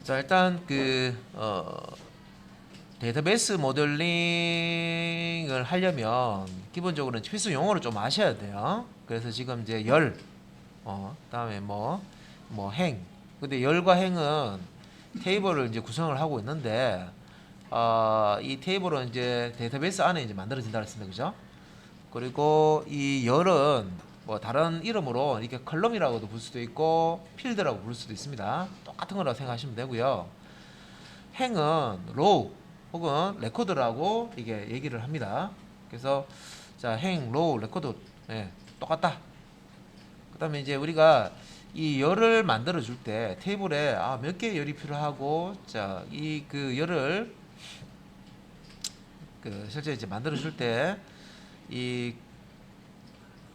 자, 일단 데이터베이스 모델링을 하려면 기본적으로는 필수 용어를 좀 아셔야 돼요. 그래서 지금 이제 그다음에 행. 근데 열과 행은 테이블을 이제 구성을 하고 있는데, 이 테이블은 이제 데이터베이스 안에 이제 만들어진다 그랬습니다. 그죠? 그리고 이 열은 뭐 다른 이름으로 이렇게 컬럼이라고도 부를 수도 있고 필드라고 부를 수도 있습니다. 똑같은 거라고 생각하시면 되고요. 행은 로우 혹은 레코드라고 이게 얘기를 합니다. 그래서 자, 행, 로우, 레코드, 똑같다. 그다음에 이제 우리가 이 열을 만들어 줄 때 테이블에 몇 개의 열이 필요하고, 자, 이 열을 실제 이제 만들어 줄 때 이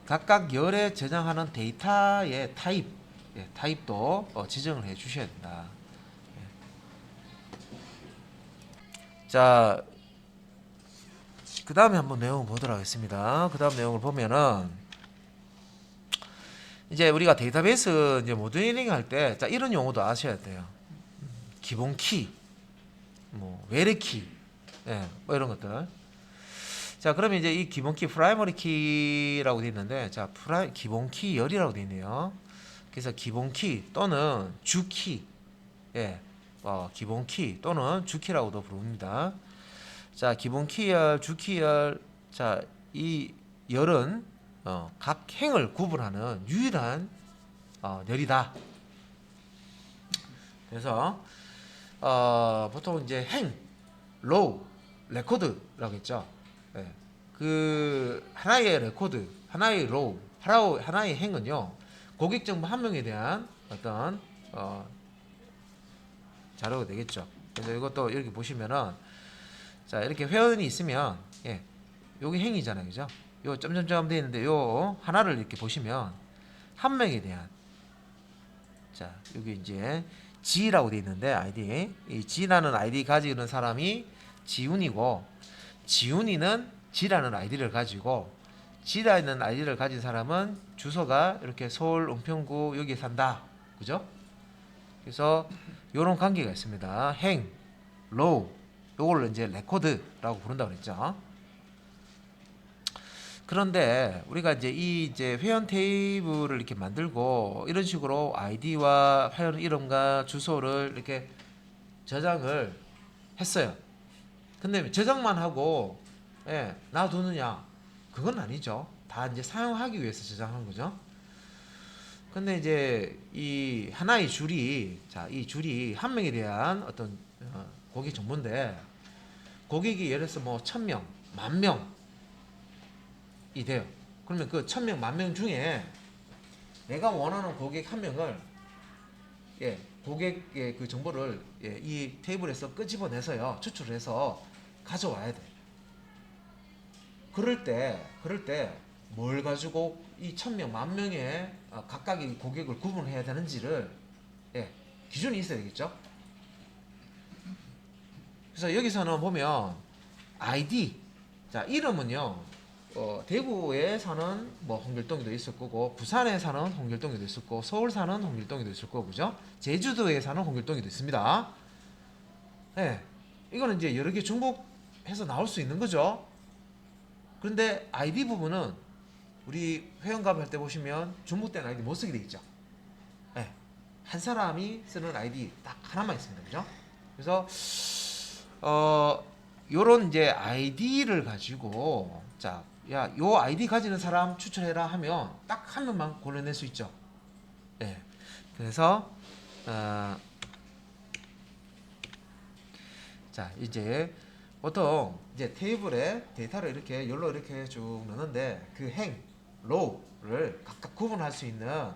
각각 열에 저장하는 데이터의 타입도 지정을 해 주셔야 된다. 자, 그 다음에 한번 내용을 보도록 하겠습니다. 그 다음 내용을 보면은 이제 우리가 데이터베이스 이제 모델링 할 때, 자, 이런 용어도 아셔야 돼요. 기본 키, 외래 키, 뭐 이런 것들. 자, 그러면 이제 이 기본 키, 프라이머리 키라고 되어 있는데, 자, 기본 키 열이라고 되어 있네요. 그래서 기본 키 또는 주 키, 기본 키 또는 주 키라고도 부릅니다. 자, 기본 키열, 주 키열, 자, 이 열은 각 행을 구분하는 유일한 열이다. 그래서 보통 이제 행, 로우, 레코드라고 했죠. 그 하나의 레코드, 하나의 로우, 하나의 행은요, 고객 정보 한 명에 대한 어떤 자료가 되겠죠. 그래서 이것도 이렇게 보시면은, 자, 이렇게 회원이 있으면, 요게 행이잖아요, 그죠? 요 점점점 되어 있는데 요 하나를 이렇게 보시면 한 명에 대한, 자, 여기 이제 G라고 되어 있는데 아이디, 이 G라는 아이디 가지고 있는 사람이 지훈이고, 지훈이는 G라는 아이디를 가지고, G라는 아이디를 가진 사람은 주소가 이렇게 서울 은평구 여기에 산다, 그죠? 그래서 요런 관계가 있습니다. 행, 로우, 요걸 이제 레코드라고 부른다고 그랬죠. 그런데 우리가 이제 회원 테이블을 이렇게 만들고 이런 식으로 아이디와 회원 이름과 주소를 이렇게 저장을 했어요. 근데 저장만 하고 놔두느냐? 그건 아니죠. 다 이제 사용하기 위해서 저장하는 거죠. 근데 이제 이 하나의 줄이, 자, 이 줄이 한 명에 대한 어떤 고객 정보인데, 고객이 예를 들어서 뭐 1000명, 10,000명이 돼요. 그러면 그 1000명, 10,000명 중에 내가 원하는 고객 한 명을, 고객의 그 정보를 이 테이블에서 끄집어내서요, 추출해서 가져와야 돼. 그럴 때 뭘 가지고 이 1000명, 10,000명의 각각의 고객을 구분해야 되는지를, 기준이 있어야 되겠죠. 그래서 여기서는 보면 아이디, 자, 이름은요, 대구에 사는 뭐 홍길동이도 있을 거고, 부산에 사는 홍길동이도 있을 거고, 서울 사는 홍길동이도 있을 거고, 그죠? 제주도에 사는 홍길동이도 있습니다. 이거는 이제 여러 개 중복해서 나올 수 있는 거죠. 그런데 아이디 부분은 우리 회원가입 할 때 보시면 중복된 아이디 못 쓰게 돼 있죠. 한 사람이 쓰는 아이디 딱 하나만 있습니다, 그죠? 그래서 요런 이제 아이디를 가지고, 자, 야, 요 아이디 가지는 사람 추천해라 하면 딱 한 명만 골라낼 수 있죠. 그래서 자, 이제 보통 이제 테이블에 데이터를 이렇게 열로 이렇게 쭉 넣는데, 그 행, 로우를 각각 구분할 수 있는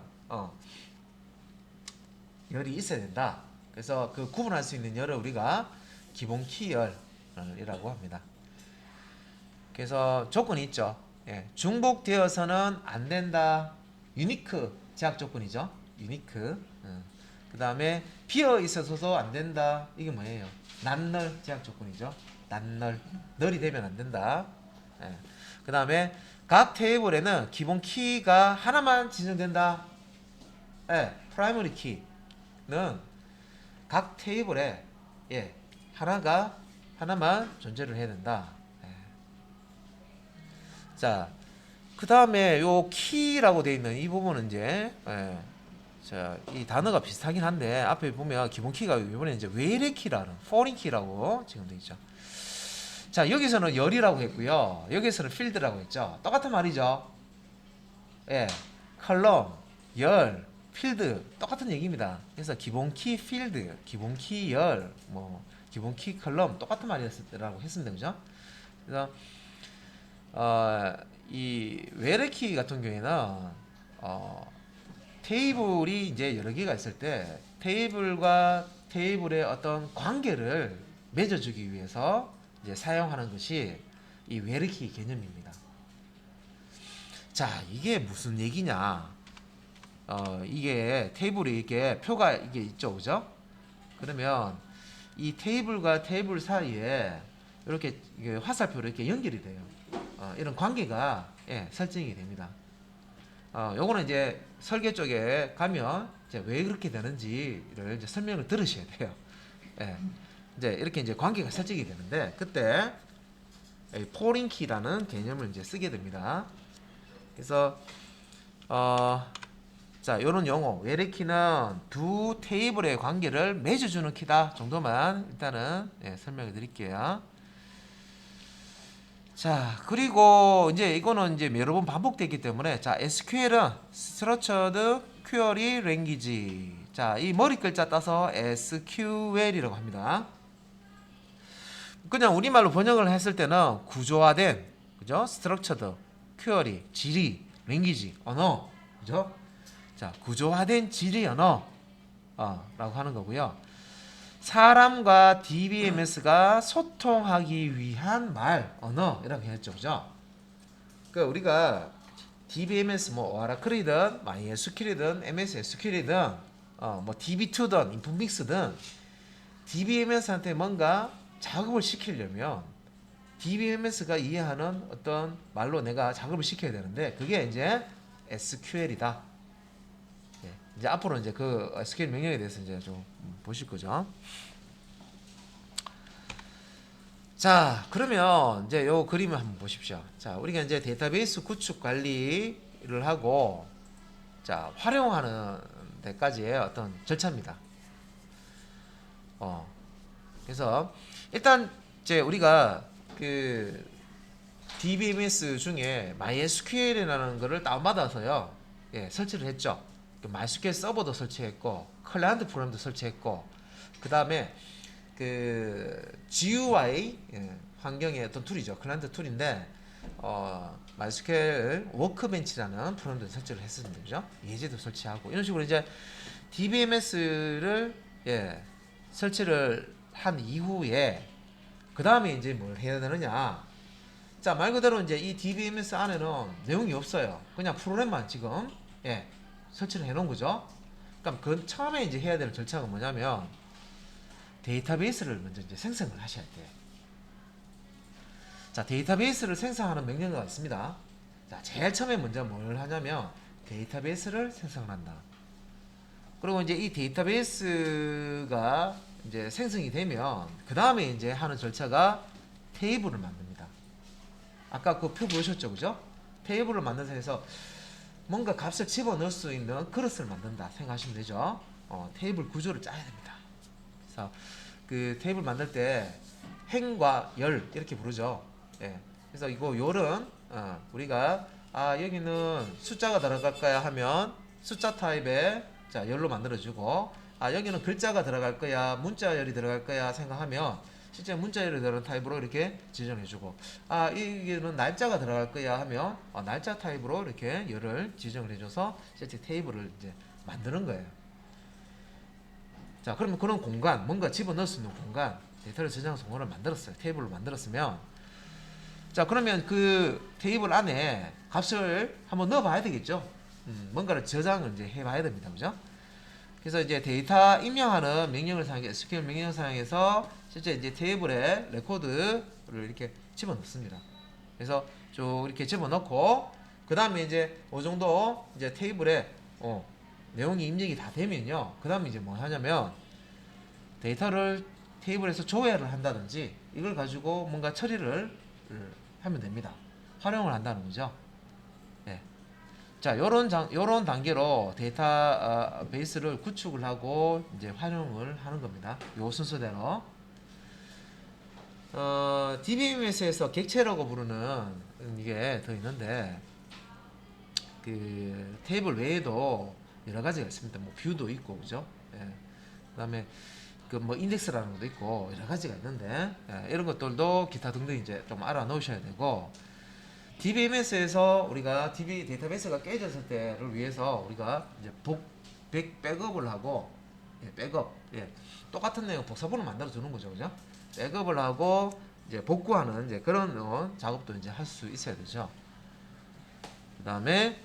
열이 있어야 된다. 그래서 그 구분할 수 있는 열을 우리가 기본 키열이라고 합니다. 그래서 조건이 있죠. 중복되어서는 안 된다. 유니크 제약 조건이죠. 유니크. 그 다음에 비어 있어서도 안 된다. 이게 뭐예요? 난널 제약 조건이죠. 난널. 널이 되면 안 된다. 그 다음에 각 테이블에는 기본 키가 하나만 지정된다. 프라이머리 키는 각 테이블에 하나만 존재를 해야 된다. 자, 그 다음에 요 키라고 되어 있는 이 부분은 이제 자, 이 단어가 비슷하긴 한데 앞에 보면 기본 키가 이번에 이제 외래 키라는 foreign 키라고 지금 되어 있죠. 자, 여기서는 열이라고 했고요. 여기서는 필드라고 했죠. 똑같은 말이죠. 컬럼, 열, 필드 똑같은 얘기입니다. 그래서 기본 키 필드, 기본 키 열, 뭐 기본 키 컬럼 똑같은 말이라고 했습니다. 그죠? 그래서 이 외래 키 같은 경우에는 테이블이 이제 여러 개가 있을 때 테이블과 테이블의 어떤 관계를 맺어주기 위해서 이제 사용하는 것이 이 외래 키 개념입니다. 자, 이게 무슨 얘기냐? 이게 테이블이 이렇게 표가 이게 있죠, 그죠? 그러면 이 테이블과 테이블 사이에 이렇게 화살표로 이렇게 연결이 돼요. 이런 관계가 설정이 됩니다. 요거는 이제 설계 쪽에 가면 이제 왜 그렇게 되는지를 이제 설명을 들으셔야 돼요. 이제 이렇게 이제 관계가 설정이 되는데 그때 포린 키라는 개념을 이제 쓰게 됩니다. 그래서 자, 요런 용어 외래 키는 두 테이블의 관계를 맺어주는 키다 정도만 일단은 설명해 드릴게요. 자, 그리고 이제 이거는 이제 여러 번 반복되기 때문에 자, SQL은 Structured Query Language. 자, 이 머리 글자 따서 SQL이라고 합니다. 그냥 우리말로 번역을 했을 때는 구조화된, 그죠? Structured Query, 지리, Language, 언어, 그죠? 자, 구조화된 지리 언어, 라고 하는 거고요. 사람과 DBMS가 소통하기 위한 말, 언어 이라고 했죠, 그죠? 그 우리가 DBMS 뭐 오라클이든 MySQL이든 MS SQL이든 뭐 DB2든 인포믹스든 DBMS한테 뭔가 작업을 시키려면 DBMS가 이해하는 어떤 말로 내가 작업을 시켜야 되는데 그게 이제 SQL이다. 이제 앞으로 이제 그 SQL 명령에 대해서 이제 좀 보실 거죠. 자, 그러면 이제 요 그림을 한번 보십시오. 자, 우리가 이제 데이터베이스 구축 관리를 하고 자, 활용하는 데까지의 어떤 절차입니다. 그래서 일단 이제 우리가 그 DBMS 중에 MySQL이라는 거를 다운받아서요. 설치를 했죠. MySQL 서버도 설치했고 클라이언트 프로그램도 설치했고 그다음에 그 GUI 환경의 어떤 툴이죠. 클라이언트 툴인데 MySQL 워크벤치라는 프로그램도 설치를 했습니다. 그죠? 예제도 설치하고 이런 식으로 이제 DBMS를 설치를 한 이후에 그 다음에 이제 뭘 해야 되느냐? 자, 말 그대로 이제 이 DBMS 안에는 내용이 없어요. 그냥 프로그램만 지금 설치를 해놓은 거죠. 그럼 그 처음에 이제 해야 되는 절차가 뭐냐면 데이터베이스를 먼저 이제 생성을 하셔야 돼요. 자, 데이터베이스를 생성하는 명령어가 있습니다. 자, 제일 처음에 먼저 뭘 하냐면 데이터베이스를 생성한다. 그리고 이제 이 데이터베이스가 이제 생성이 되면 그 다음에 이제 하는 절차가 테이블을 만듭니다. 아까 그 표 보셨죠, 그죠? 테이블을 만들어서 해서 뭔가 값을 집어넣을 수 있는 그릇을 만든다 생각하시면 되죠. 테이블 구조를 짜야 됩니다. 그래서 그 테이블 만들 때 행과 열 이렇게 부르죠. 그래서 이거 열은 우리가 여기는 숫자가 들어갈까야 하면 숫자 타입의 자 열로 만들어주고 여기는 글자가 들어갈 거야 문자 열이 들어갈 거야 생각하면 실제 문자 열이 들어가는 타입으로 이렇게 지정해주고 여기는 날짜가 들어갈 거야 하면 날짜 타입으로 이렇게 열을 지정을 해줘서 실제 테이블을 이제 만드는 거예요. 자, 그러면 그런 공간, 뭔가 집어넣을 수 있는 공간, 데이터를 저장해서 공간을 만들었어요. 테이블을 만들었으면 자, 그러면 그 테이블 안에 값을 한번 넣어봐야 되겠죠. 뭔가를 저장을 이제 해봐야 됩니다, 그죠? 그래서 이제 데이터 입력하는 명령을 사용해 SQL 명령을 사용해서 실제 이제 테이블에 레코드를 이렇게 집어넣습니다. 그래서 쭉 이렇게 집어넣고 그 다음에 이제 이 정도 이제 테이블에 내용이 입력이 다 되면요. 그 다음에 이제 뭐 하냐면 데이터를 테이블에서 조회를 한다든지 이걸 가지고 뭔가 처리를 하면 됩니다. 활용을 한다는 거죠. 예. 자, 요런 단계로 데이터 베이스를 구축을 하고 이제 활용을 하는 겁니다. 요 순서대로. DBMS에서 객체라고 부르는 이게 더 있는데 그 테이블 외에도 여러 가지가 있습니다. 뭐 뷰도 있고 그죠? 예. 그다음에 그 뭐 인덱스라는 것도 있고 여러 가지가 있는데 예, 이런 것들도 기타 등등 이제 좀 알아 놓으셔야 되고 DBMS에서 우리가 DB 데이터베이스가 깨졌을 때를 위해서 우리가 이제 백업을 하고 예, 백업 예, 똑같은 내용 복사본을 만들어 주는 거죠, 그죠? 백업을 하고 이제 복구하는 이제 그런 작업도 이제 할 수 있어야 되죠. 그다음에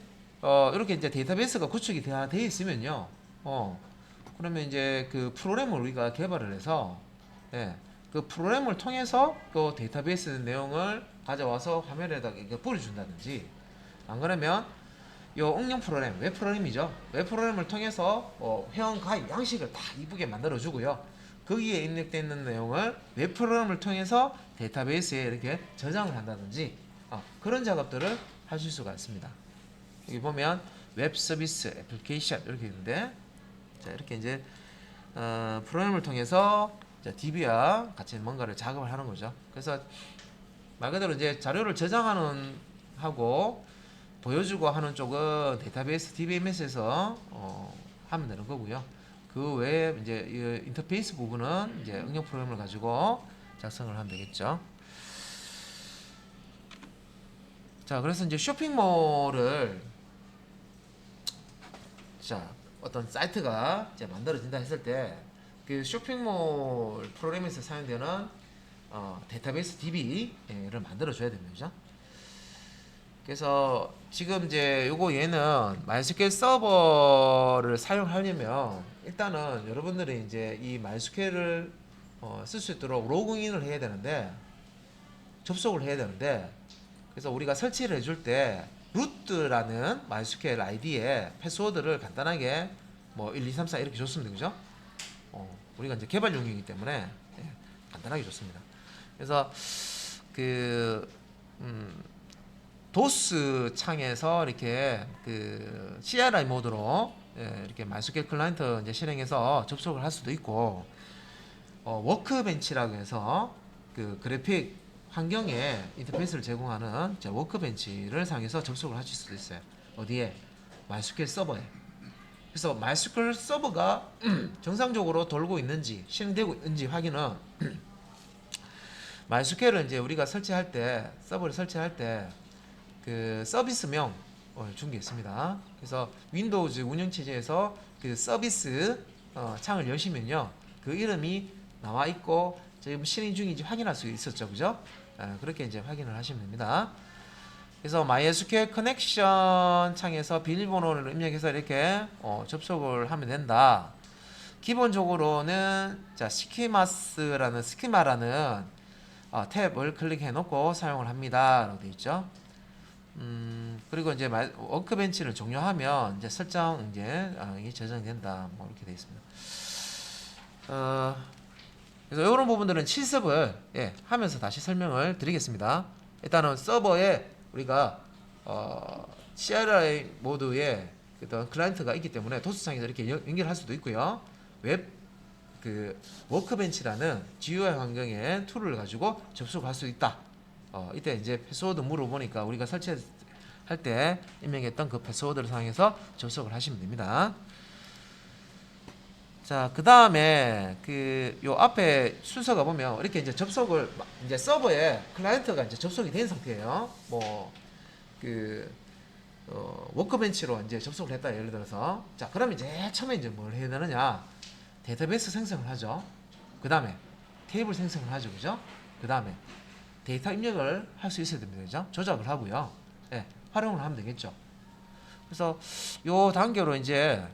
이렇게 이제 데이터베이스가 구축이 돼 있으면요, 그러면 이제 그 프로그램을 우리가 개발을 해서 예, 그 프로그램을 통해서 그 데이터베이스 내용을 가져와서 화면에다 이렇게 뿌려준다든지 안 그러면 요 응용 프로그램, 웹 프로그램이죠. 웹 프로그램을 통해서 회원 가입 양식을 다 이쁘게 만들어 주고요. 거기에 입력되어 있는 내용을 웹 프로그램을 통해서 데이터베이스에 이렇게 저장을 한다든지 그런 작업들을 하실 수가 있습니다. 여기 보면 웹 서비스 애플리케이션 이렇게 있는데 자, 이렇게 이제 프로그램을 통해서 DB와 같이 뭔가를 작업을 하는 거죠. 그래서 말 그대로 이제 자료를 저장하는 하고 보여주고 하는 쪽은 데이터베이스 DBMS에서 하면 되는 거고요. 그 외에 이제 이 인터페이스 부분은 이제 응용 프로그램을 가지고 작성을 하면 되겠죠. 자, 그래서 이제 쇼핑몰을 자 어떤 사이트가 이제 만들어진다 했을 때 그 쇼핑몰 프로그램에서 사용되는 데이터베이스 DB를 만들어 줘야 됩니다. 그래서 지금 이제 요거 얘는 MySQL 서버를 사용하려면 일단은 여러분들이 이제 이 MySQL을 쓸 수 있도록 로그인을 해야 되는데 접속을 해야 되는데 그래서 우리가 설치를 해줄 때 root라는 MySQL ID에 패스워드를 간단하게 뭐 1, 2, 3, 4 이렇게 줬으면 되죠. 우리가 이제 개발용이기 때문에 간단하게 줬습니다. 그래서 그 도스 창에서 이렇게 그 CRI 모드로 이렇게 MySQL 클라이언트 이제 실행해서 접속을 할 수도 있고 워크벤치라고 해서 그 그래픽 환경에 인터페이스를 제공하는 워크벤치를 사용해서 접속을 하실 수도 있어요. 어디에? MySQL 서버에. 그래서 MySQL 서버가 정상적으로 돌고 있는지 실행되고 있는지 확인은 MySQL을 이제 우리가 설치할 때 서버를 설치할 때 그 서비스명 준 게 있습니다. 그래서 윈도우즈 운영체제에서 그 서비스 창을 여시면요 그 이름이 나와 있고 지금 실행 중인지 확인할 수 있었죠, 그죠? 그렇게 이제 확인을 하시면 됩니다. 그래서 MySQL 커넥션 창에서 비밀번호를 입력해서 이렇게 접속을 하면 된다. 기본적으로는 자 스키마라는 탭을 클릭해 놓고 사용을 합니다. 라고 되어 있죠. 그리고 이제 워크벤치를 종료하면 이제 설정 이제 이게 저장된다. 뭐 이렇게 되어 있습니다. 그래서 이런 부분들은 실습을 하면서 다시 설명을 드리겠습니다. 일단은 서버에 우리가 CRI 모드에 어떤 클라이언트가 있기 때문에 도스창에서 이렇게 연결할 수도 있고요. 웹 그 워크벤치라는 GUI 환경의 툴을 가지고 접속할 수 있다. 이때 이제 패스워드 물어보니까 우리가 설치할 때 입력했던 그 패스워드를 사용해서 접속을 하시면 됩니다. 자, 그 다음에 요 앞에 순서가 보면 이렇게 이제 접속을 이제 서버에 클라이언트가 이제 접속이 된 상태예요. 워크벤치로 이제 접속을 했다 예를 들어서 자, 그럼 이제 처음에 이제 뭘 해야 되느냐? 데이터베이스 생성을 하죠. 그 다음에 테이블 생성을 하죠, 그죠? 그 다음에 데이터 입력을 할 수 있어야 됩니다, 그죠? 조작을 하고요. 활용을 하면 되겠죠. 그래서 요 단계로 이제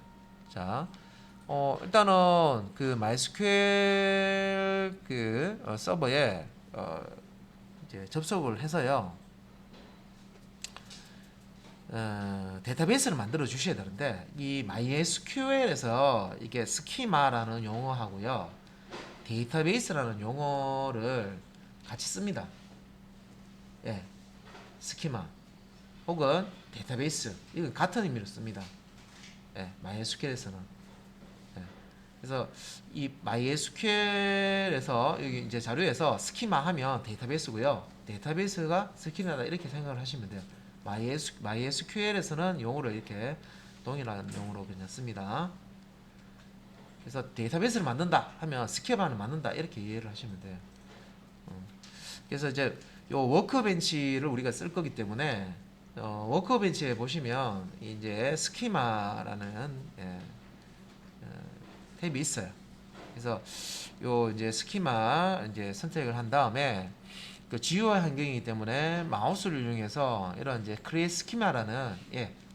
자. 일단은 그 MySQL 서버에 이제 접속을 해서요. 데이터베이스를 만들어 주셔야 되는데 이 MySQL에서 이게 스키마라는 용어하고요. 데이터베이스라는 용어를 같이 씁니다. 예, 스키마 혹은 데이터베이스 이건 같은 의미로 씁니다. 예, MySQL에서는. 예, 그래서 이 MySQL에서 여기 이제 자료에서 스키마 하면 데이터베이스고요. 데이터베이스가 스키마다 이렇게 생각을 하시면 돼요. MySQL에서는 용어를 이렇게 동일한 용어로 그냥 씁니다. 그래서 데이터베이스를 만든다 하면 스키마를 만든다 이렇게 이해를 하시면 돼요. 그래서 이제 요 워크벤치를 우리가 쓸 거기 때문에 워크벤치에 보시면 이제 스키마라는 탭이 있어요. 그래서 요 이제 스키마 이제 선택을 한 다음에 그 GUI 환경이기 때문에 마우스를 이용해서 이런 이제 create 스키마라는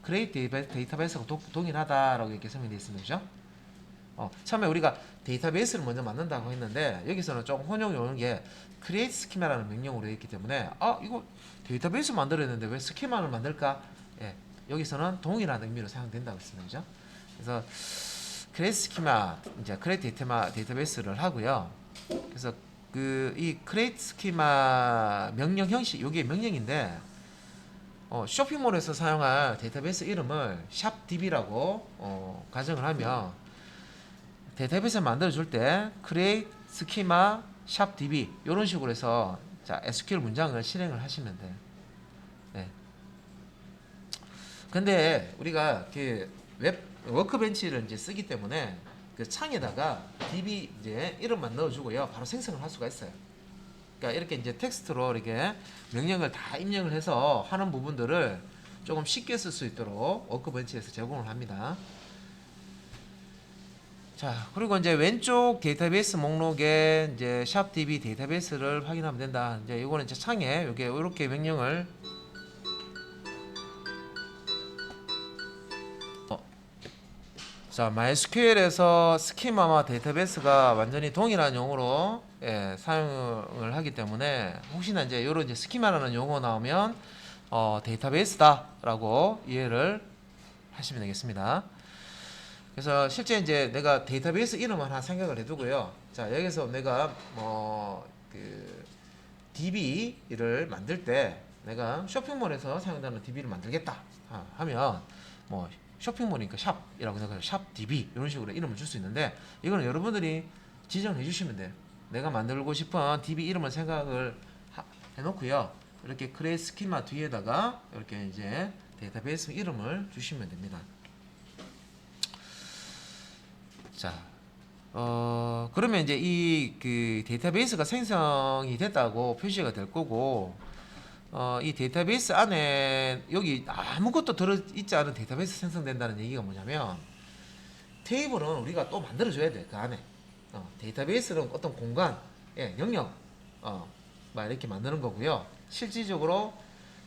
create 데이터베이스가 동일하다라고 이렇게 설명되어 있습니다. 그죠? 처음에 우리가 데이터베이스를 먼저 만든다고 했는데 여기서는 좀 혼용이 오는 게 create 스키마라는 명령으로 있기 때문에 이거 데이터베이스 만들어야 되는데 왜 스키마를 만들까? 여기서는 동일한 의미로 사용된다고 했습니다. 그죠? 그래서 create 스키마 이제 create 데이터베이스를 하고요. 그래서 이 create 스키마 명령 형식 이게 명령인데 쇼핑몰에서 사용할 데이터베이스 이름을 샵db라고 가정을 하면 데이터베이스를 만들어 줄 때 create 스키마 샵db 이런 식으로 해서 자 SQL 문장을 실행을 하시면 돼요. 네. 근데 우리가 그 웹 워크벤치를 이제 쓰기 때문에 그 창에다가 db 이제 이름만 넣어주고요 바로 생성을 할 수가 있어요. 그러니까 이렇게 이제 텍스트로 이렇게 명령을 다 입력을 해서 하는 부분들을 조금 쉽게 쓸 수 있도록 워크벤치에서 제공을 합니다. 자, 그리고 이제 왼쪽 데이터베이스 목록에 이제 샵db 데이터베이스를 확인하면 된다. 이제 이거는 이제 창에 이게 이렇게 명령을 자, MySQL에서 스키마와 데이터베이스가 완전히 동일한 용어로 사용을 하기 때문에 혹시나 이제 이런 이제 스키마라는 용어 나오면 데이터베이스다라고 이해를 하시면 되겠습니다. 그래서 실제 이제 내가 데이터베이스 이름을 하나 생각을 해두고요. 자, 여기서 내가 그 DB를 만들 때 내가 쇼핑몰에서 사용하는 DB를 만들겠다 하면 뭐 쇼핑몰이니까 샵이라고 생각해서 샵 DB 이런 식으로 이름을 줄 수 있는데 이거는 여러분들이 지정해 주시면 돼요. 내가 만들고 싶은 DB 이름을 생각을 해놓고요. 이렇게 create 스키마 뒤에다가 이렇게 이제 데이터베이스 이름을 주시면 됩니다. 자, 그러면 이제 이 그 데이터베이스가 생성이 됐다고 표시가 될 거고, 이 데이터베이스 안에 여기 아무것도 들어있지 않은 데이터베이스 생성된다는 얘기가 뭐냐면 테이블은 우리가 또 만들어줘야 돼. 그 안에 데이터베이스는 어떤 공간, 영역 막 이렇게 만드는 거고요. 실질적으로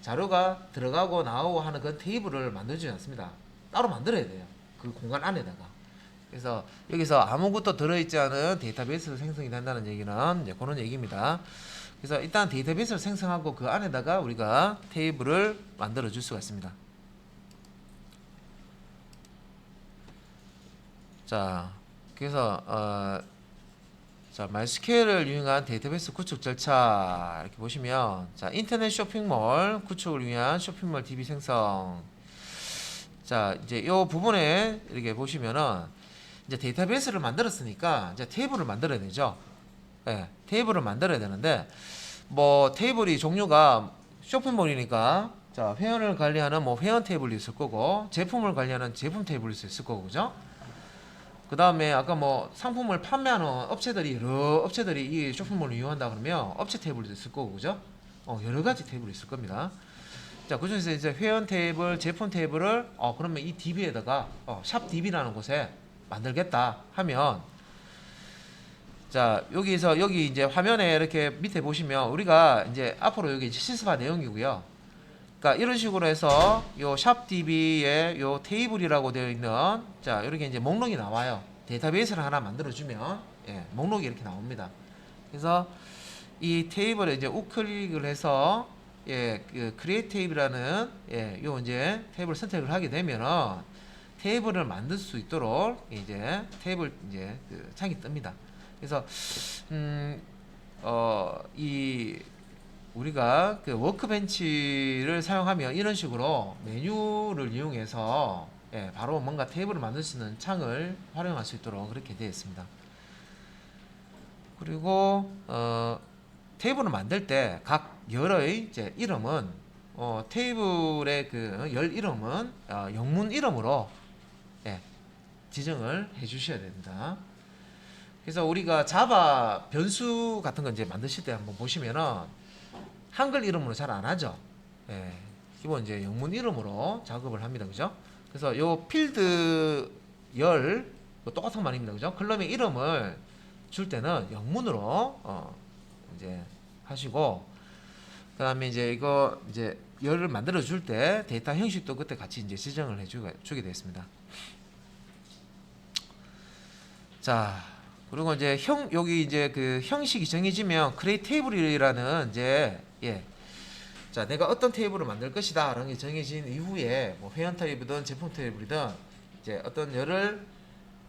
자료가 들어가고 나오고 하는 그 테이블을 만들어주지 않습니다. 따로 만들어야 돼요. 그 공간 안에다가. 그래서 여기서 아무것도 들어있지 않은 데이터베이스를 생성이 된다는 얘기는 이제 그런 얘기입니다. 그래서 일단 데이터베이스를 생성하고 그 안에다가 우리가 테이블을 만들어 줄 수가 있습니다. 자, 그래서 자, MySQL을 이용한 데이터베이스 구축 절차 이렇게 보시면 자, 인터넷 쇼핑몰 구축을 위한 쇼핑몰 DB 생성. 자, 이제 이 부분에 이렇게 보시면은 이제 데이터베이스를 만들었으니까 이제 테이블을 만들어야 되죠. 테이블을 만들어야 되는데 뭐 테이블이 종류가 쇼핑몰이니까 자, 회원을 관리하는 뭐 회원 테이블이 있을 거고 제품을 관리하는 제품 테이블이 있을 거고 그죠? 그 다음에 아까 뭐 상품을 판매하는 업체들이 여러 업체들이 이 쇼핑몰을 이용한다 그러면 업체 테이블도 있을 거고 그죠? 여러 가지 테이블이 있을 겁니다. 자, 그 중에서 이제 회원 테이블, 제품 테이블을 그러면 이 DB에다가 샵 DB라는 곳에 만들겠다 하면 자, 여기 이제 화면에 이렇게 밑에 보시면 우리가 이제 앞으로 여기 실습할 내용이고요. 그러니까 이런 식으로 해서 요 샵db에 요 테이블이라고 되어 있는 자, 이렇게 이제 목록이 나와요. 데이터베이스를 하나 만들어 주면 목록이 이렇게 나옵니다. 그래서 이 테이블에 이제 우클릭을 해서 그 create tab이라는 요 이제 테이블 선택을 하게 되면은 테이블을 만들 수 있도록 이제 테이블 이제 그 창이 뜹니다. 그래서 이 우리가 그 워크벤치를 사용하면 이런 식으로 메뉴를 이용해서 예, 바로 뭔가 테이블을 만들 수 있는 창을 활용할 수 있도록 그렇게 되어 있습니다. 그리고 테이블을 만들 때 각 열의 이제 이름은 테이블의 그 열 이름은 영문 이름으로 예, 지정을 해 주셔야 됩니다. 그래서 우리가 자바 변수 같은 거 이제 만드실 때 한번 보시면은 한글 이름으로 잘 안 하죠. 예, 기본 이제 영문 이름으로 작업을 합니다. 그죠? 그래서 요 필드 열 똑같은 말입니다. 그죠? 클럽의 이름을 줄 때는 영문으로 이제 하시고, 그다음에 이제 이거 이제 열을 만들어 줄 때 데이터 형식도 그때 같이 이제 지정을 주게 되었습니다. 자, 그리고 이제 여기 이제 그 형식이 정해지면 create table이라는 이제 자, 내가 어떤 테이블을 만들 것이다 라는 게 정해진 이후에 뭐 회원 테이블이든 제품 테이블이든 이제 어떤 열을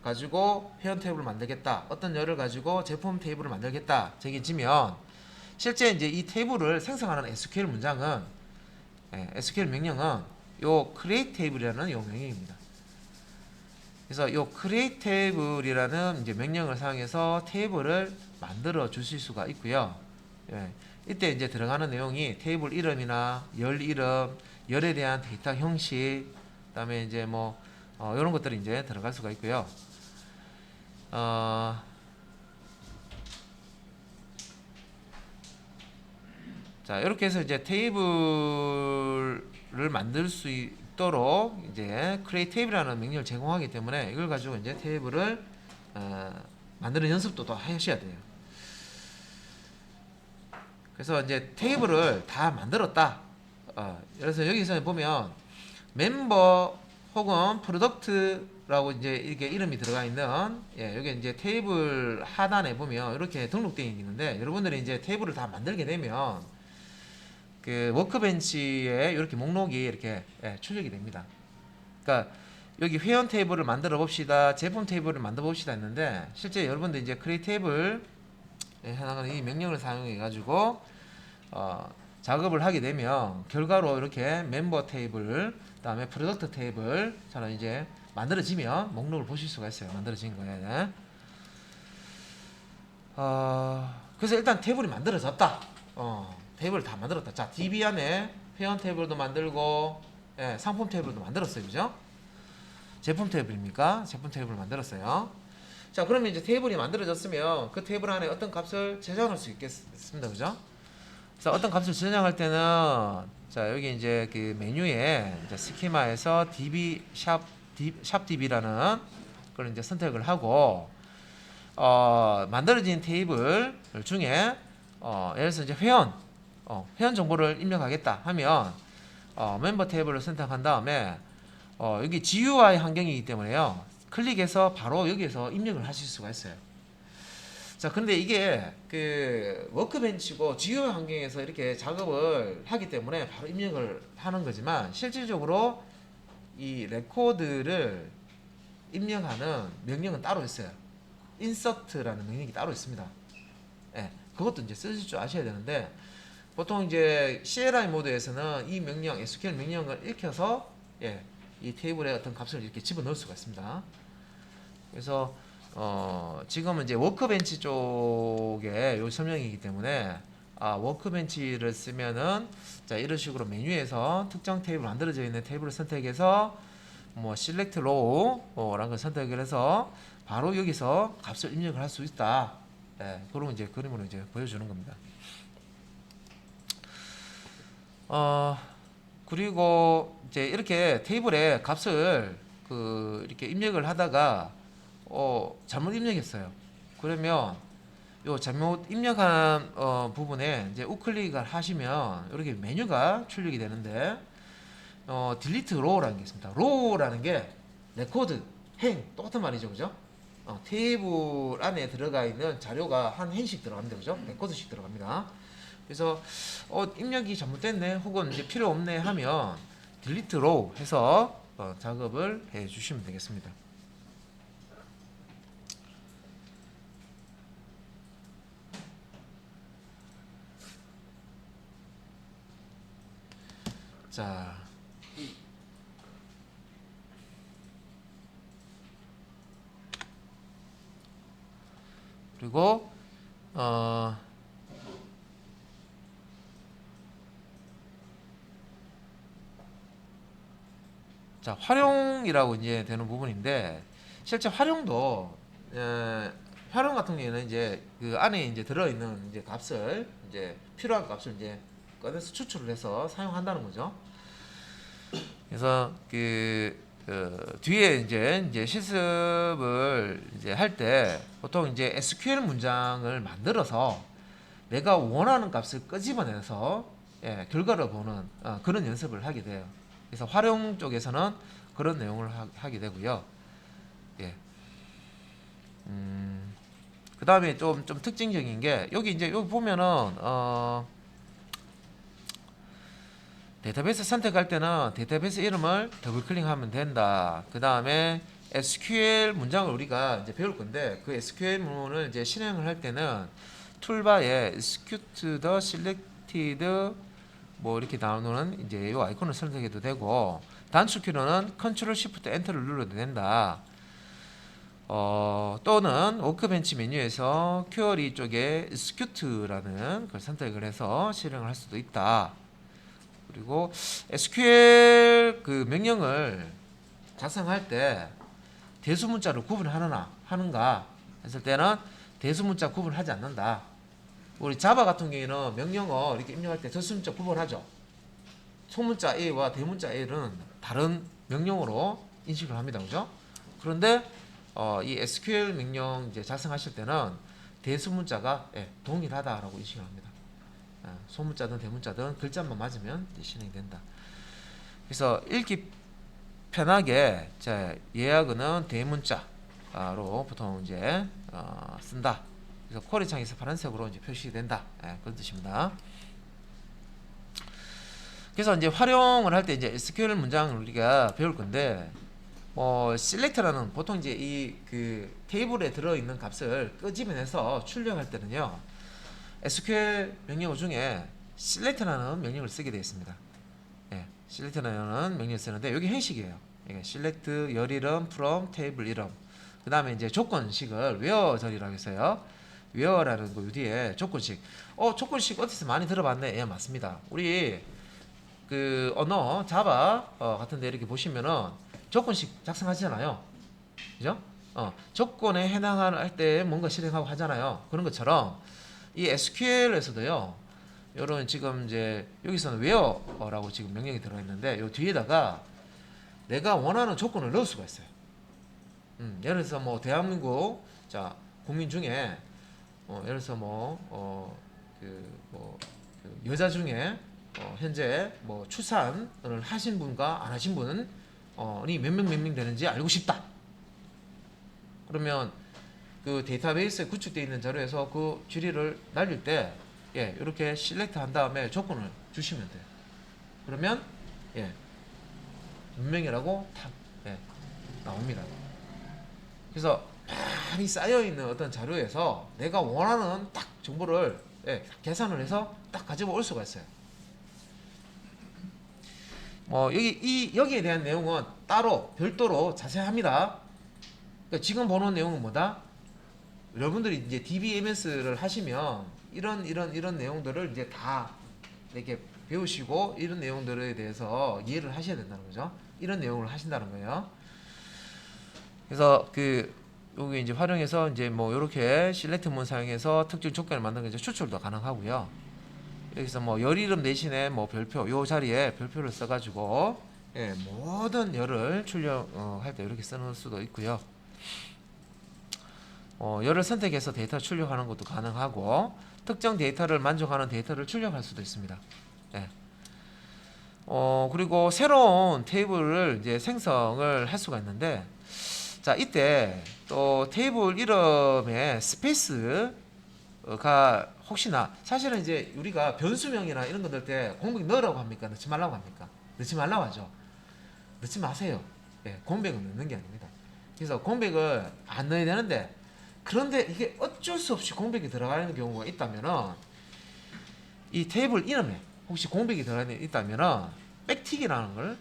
가지고 회원 테이블을 만들겠다, 어떤 열을 가지고 제품 테이블을 만들겠다 정해지면 실제 이제 이 테이블을 생성하는 SQL 문장은 SQL 명령은 요 create table이라는 요 명령입니다. 그래서 요 create table이라는 이제 명령을 사용해서 테이블을 만들어 주실 수가 있고요. 이때 이제 들어가는 내용이 테이블 이름이나 열 이름, 열에 대한 데이터 형식, 그다음에 이제 뭐 이런 것들이 이제 들어갈 수가 있고요. 자, 이렇게 해서 이제 테이블을 만들 수 있도록 이제 create table이라는 명령을 제공하기 때문에 이걸 가지고 이제 테이블을 만드는 연습도 또 하셔야 돼요. 그래서 이제 테이블을 다 만들었다. 그래서 여기서 보면 멤버 혹은 프로덕트라고 이제 이렇게 이름이 들어가 있는 여기 이제 테이블 하단에 보면 이렇게 등록되어 있는데, 여러분들이 이제 테이블을 다 만들게 되면 그 워크벤치에 이렇게 목록이 이렇게 출력이 됩니다. 그러니까 여기 회원 테이블을 만들어 봅시다, 제품 테이블을 만들어 봅시다 했는데, 실제 여러분들 이제 create 테이블 해당하는 이 명령을 사용해 가지고 작업을 하게 되면 결과로 이렇게 멤버 테이블, 그다음에 프로덕트 테이블처럼 이제 만들어지면 목록을 보실 수가 있어요. 만들어진 거예요. 그래서 일단 테이블이 만들어졌다. 테이블을 다 만들었다. 자, DB 안에 회원 테이블도 만들고 상품 테이블도 만들었어요. 그죠? 제품 테이블입니까? 제품 테이블을 만들었어요. 자, 그러면 이제 테이블이 만들어졌으면 그 테이블 안에 어떤 값을 저장할 수 있겠습니다. 그죠? 그래서 어떤 값을 저장할 때는 자, 여기 이제 그 메뉴에 이제 스키마에서 db 샵 db라는 걸 이제 선택을 하고 만들어진 테이블 중에 예를 들어서 이제 회원 정보를 입력하겠다 하면 멤버 테이블을 선택한 다음에 여기 GUI 환경이기 때문에요. 클릭해서 바로 여기에서 입력을 하실 수가 있어요. 자, 근데 이게 그 워크벤치고 GUI 환경에서 이렇게 작업을 하기 때문에 바로 입력을 하는 거지만, 실질적으로 이 레코드를 입력하는 명령은 따로 있어요. insert라는 명령이 따로 있습니다. 그것도 이제 쓰실 줄 아셔야 되는데, 보통 이제 CLI 모드에서는 이 명령, SQL 명령을 읽혀서 이 테이블에 어떤 값을 이렇게 집어넣을 수가 있습니다. 그래서 지금은 이제 워크벤치 쪽에 요 설명이기 때문에 워크벤치를 쓰면은 자, 이런 식으로 메뉴에서 특정 테이블 만들어져 있는 테이블을 선택해서 뭐 select row라는 걸 선택을 해서 바로 여기서 값을 입력을 할 수 있다. 그런 이제 그림으로 이제 보여주는 겁니다. 그리고 이제 이렇게 테이블에 값을 이렇게 입력을 하다가 잘못 입력했어요. 그러면 요 잘못 입력한 부분에 이제 우클릭을 하시면 이렇게 메뉴가 출력이 되는데, delete row라는 게 있습니다. row라는 게 레코드, 행 똑같은 말이죠, 그죠? 테이블 안에 들어가 있는 자료가 한 행씩 들어갑니다, 그죠? 레코드씩 들어갑니다. 그래서 입력이 잘못됐네 혹은 이제 필요 없네 하면 delete row 해서 작업을 해 주시면 되겠습니다. 자, 그리고 자, 활용이라고 이제 되는 부분인데 실제 활용도 활용 같은 경우에는 이제 그 안에 이제 들어있는 이제 값을 이제 필요한 값을 이제 꺼내서 추출을 해서 사용한다는 거죠. 그래서 뒤에 이제 실습을 이제 할 때 보통 이제 SQL 문장을 만들어서 내가 원하는 값을 끄집어내서 결과를 보는 그런 연습을 하게 돼요. 그래서 활용 쪽에서는 그런 내용을 하게 되고요. 예. 그 다음에 좀 특징적인 게 여기 보면은 데이터베이스 선택할 때는 데이터베이스 이름을 더블 클릭하면 된다. 그 다음에 SQL 문장을 우리가 이제 배울 건데 그 SQL 문을 이제 실행을 할 때는 툴바에 execute the selected 뭐 이렇게 나오는 이제 이 아이콘을 선택해도 되고 단축키로는 Ctrl Shift Enter를 눌러도 된다. 또는 워크벤치 메뉴에서 퀘어리 쪽에 execute라는 걸 선택을 해서 실행을 할 수도 있다. 그리고 SQL 그 명령을 작성할 때 대수문자를 구분하는가 했을 때는 대수문자 구분하지 않는다. 우리 자바 같은 경우에는 명령어 이렇게 입력할 때 대수문자 구분하죠. 소문자 A와 대문자 A는 다른 명령어로 인식을 합니다. 그죠? 그런데 이 SQL 명령 이제 작성하실 때는 대수문자가 동일하다라고 인식을 합니다. 소문자든 대문자든 글자만 맞으면 실행이 된다. 그래서 읽기 편하게 예약어는 대문자로 보통 이제 쓴다. 그래서 쿼리 창에서 파란색으로 이제 표시된다. 그런 뜻입니다. 그래서 이제 활용을 할 때 이제 SQL 문장을 우리가 배울 건데 select라는 보통 이제 이 그 테이블에 들어 있는 값을 끄집어내서 출력할 때는요. SQL 명령어 중에 select라는 명령을 쓰게 되어 있습니다. select라는 명령을 쓰는데 여기 형식이에요. select 열 이름 from table 이름. 그 다음에 이제 조건식을 where절이라고 했어요. where라는 거 뒤에 조건식. 조건식 어디서 많이 들어봤네. 예, 맞습니다. 우리 그 언어 자바 같은데 이렇게 보시면은 조건식 작성하잖아요. 그죠? 조건에 해당할 때 뭔가 실행하고 하잖아요. 그런 것처럼 이 SQL에서도요. 요런 지금 이제 여기서는 where라고 지금 명령이 들어 있는데 요 뒤에다가 내가 원하는 조건을 넣을 수가 있어요. 예를 들어서 뭐 대한민국 국민 중에 예를 들어서 그 여자 중에 현재 뭐 출산을 하신 분과 안 하신 분이 몇 명 되는지 알고 싶다. 그러면 그 데이터베이스에 구축되어 있는 자료에서 그 주리를 날릴 때 이렇게 select 한 다음에 조건을 주시면 돼요. 그러면 몇 명이라고 탁 나옵니다. 그래서 많이 쌓여있는 어떤 자료에서 내가 원하는 딱 정보를 계산을 해서 딱 가지고 올 수가 있어요. 여기에 대한 내용은 따로 별도로 자세합니다. 그러니까 지금 보는 내용은 뭐다? 여러분들이 이제 DBMS를 하시면 이런 내용들을 이제 다 이렇게 배우시고 이런 내용들에 대해서 이해를 하셔야 된다는 거죠. 이런 내용을 하신다는 거예요. 그래서 여기 이제 활용해서 이제 뭐 이렇게 실렉트문 사용해서 특정 조건을 만드는 게 추출도 가능하고요. 여기서 뭐 열 이름 대신에 뭐 별표 요 자리에 별표를 써가지고 모든 열을 출력할 때 이렇게 쓰는 수도 있고요. 열을 선택해서 데이터 출력하는 것도 가능하고 특정 데이터를 만족하는 데이터를 출력할 수도 있습니다. 그리고 새로운 테이블을 이제 생성을 할 수가 있는데 이때 또 테이블 이름에 스페이스가 혹시나 사실은 이제 우리가 변수명이나 이런 거 넣을 때 공백 넣으라고 합니까? 넣지 말라고 합니까? 넣지 말라고 하죠. 넣지 마세요. 공백은 넣는 게 아닙니다. 그래서 공백을 안 넣어야 되는데 그런데 이게 어쩔 수 없이 공백이 들어가는 경우가 있다면은 이 테이블 이름에 혹시 공백이 들어가 있다면은 백틱이라는 걸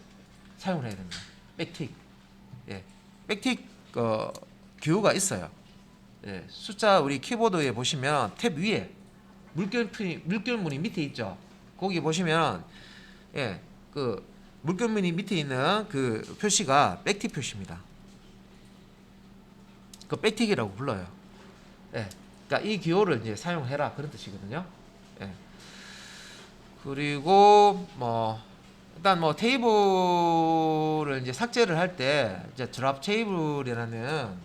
사용을 해야 됩니다. 백틱. 예. 백틱 기호가 있어요. 예. 숫자 우리 키보드에 보시면 탭 위에 물결무늬 밑에 있죠. 거기 보시면 예. 그 물결무늬 밑에 있는 그 표시가 백틱 표시입니다. 그 백틱이라고 불러요. 예. 그러니까 이 기호를 이제 사용해라 그런 뜻이거든요. 예. 그리고 뭐 일단 뭐 테이블을 이제 삭제를 할 때 이제 드랍 테이블이라는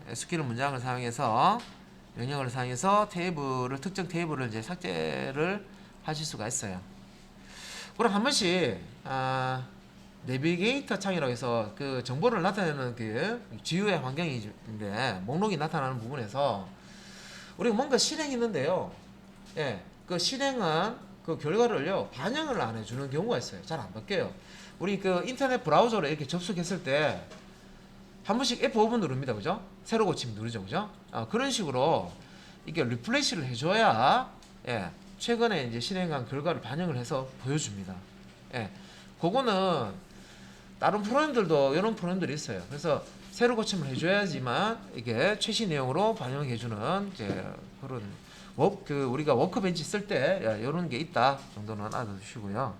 SQL 문장을 사용해서 명령어를 사용해서 테이블을 특정 테이블을 이제 삭제를 하실 수가 있어요. 그럼 한 번씩 내비게이터 창이라고 해서 그 정보를 나타내는 그 GUI 환경인데 목록이 나타나는 부분에서 우리가 뭔가 실행이 있는데요. 예, 그 실행한 그 결과를요 반영을 안 해주는 경우가 있어요. 잘 안 바뀌어요. 우리 그 인터넷 브라우저로 이렇게 접속했을 때 한 번씩 F5번 누릅니다, 그죠? 새로 고침 누르죠, 그죠? 그런 식으로 이게 리플레시를 해줘야 최근에 이제 실행한 결과를 반영을 해서 보여줍니다. 그거는 다른 프로그램들도 이런 프로그램들이 있어요. 그래서 새로 고침을 해줘야지만 이게 최신 내용으로 반영해주는 이제 그런 우리가 워크벤치 쓸 때 이런 게 있다 정도는 알아두시고요.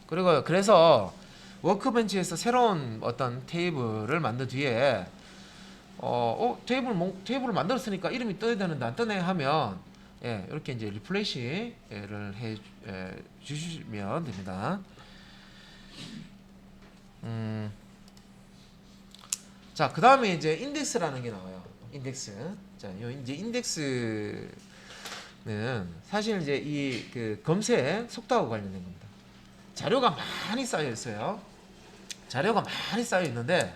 그리고 그래서 워크벤치에서 새로운 어떤 테이블을 만든 뒤에 테이블을 만들었으니까 이름이 떠야 되는데 안 뜨네 하면 이렇게 이제 리플레시를 해 주시면 됩니다. 자, 그 다음에 이제 인덱스라는 게 나와요. 인덱스. 자, 요 이제 인덱스는 사실 이제 이 그 검색 속도하고 관련된 겁니다. 자료가 많이 쌓여 있어요. 자료가 많이 쌓여 있는데,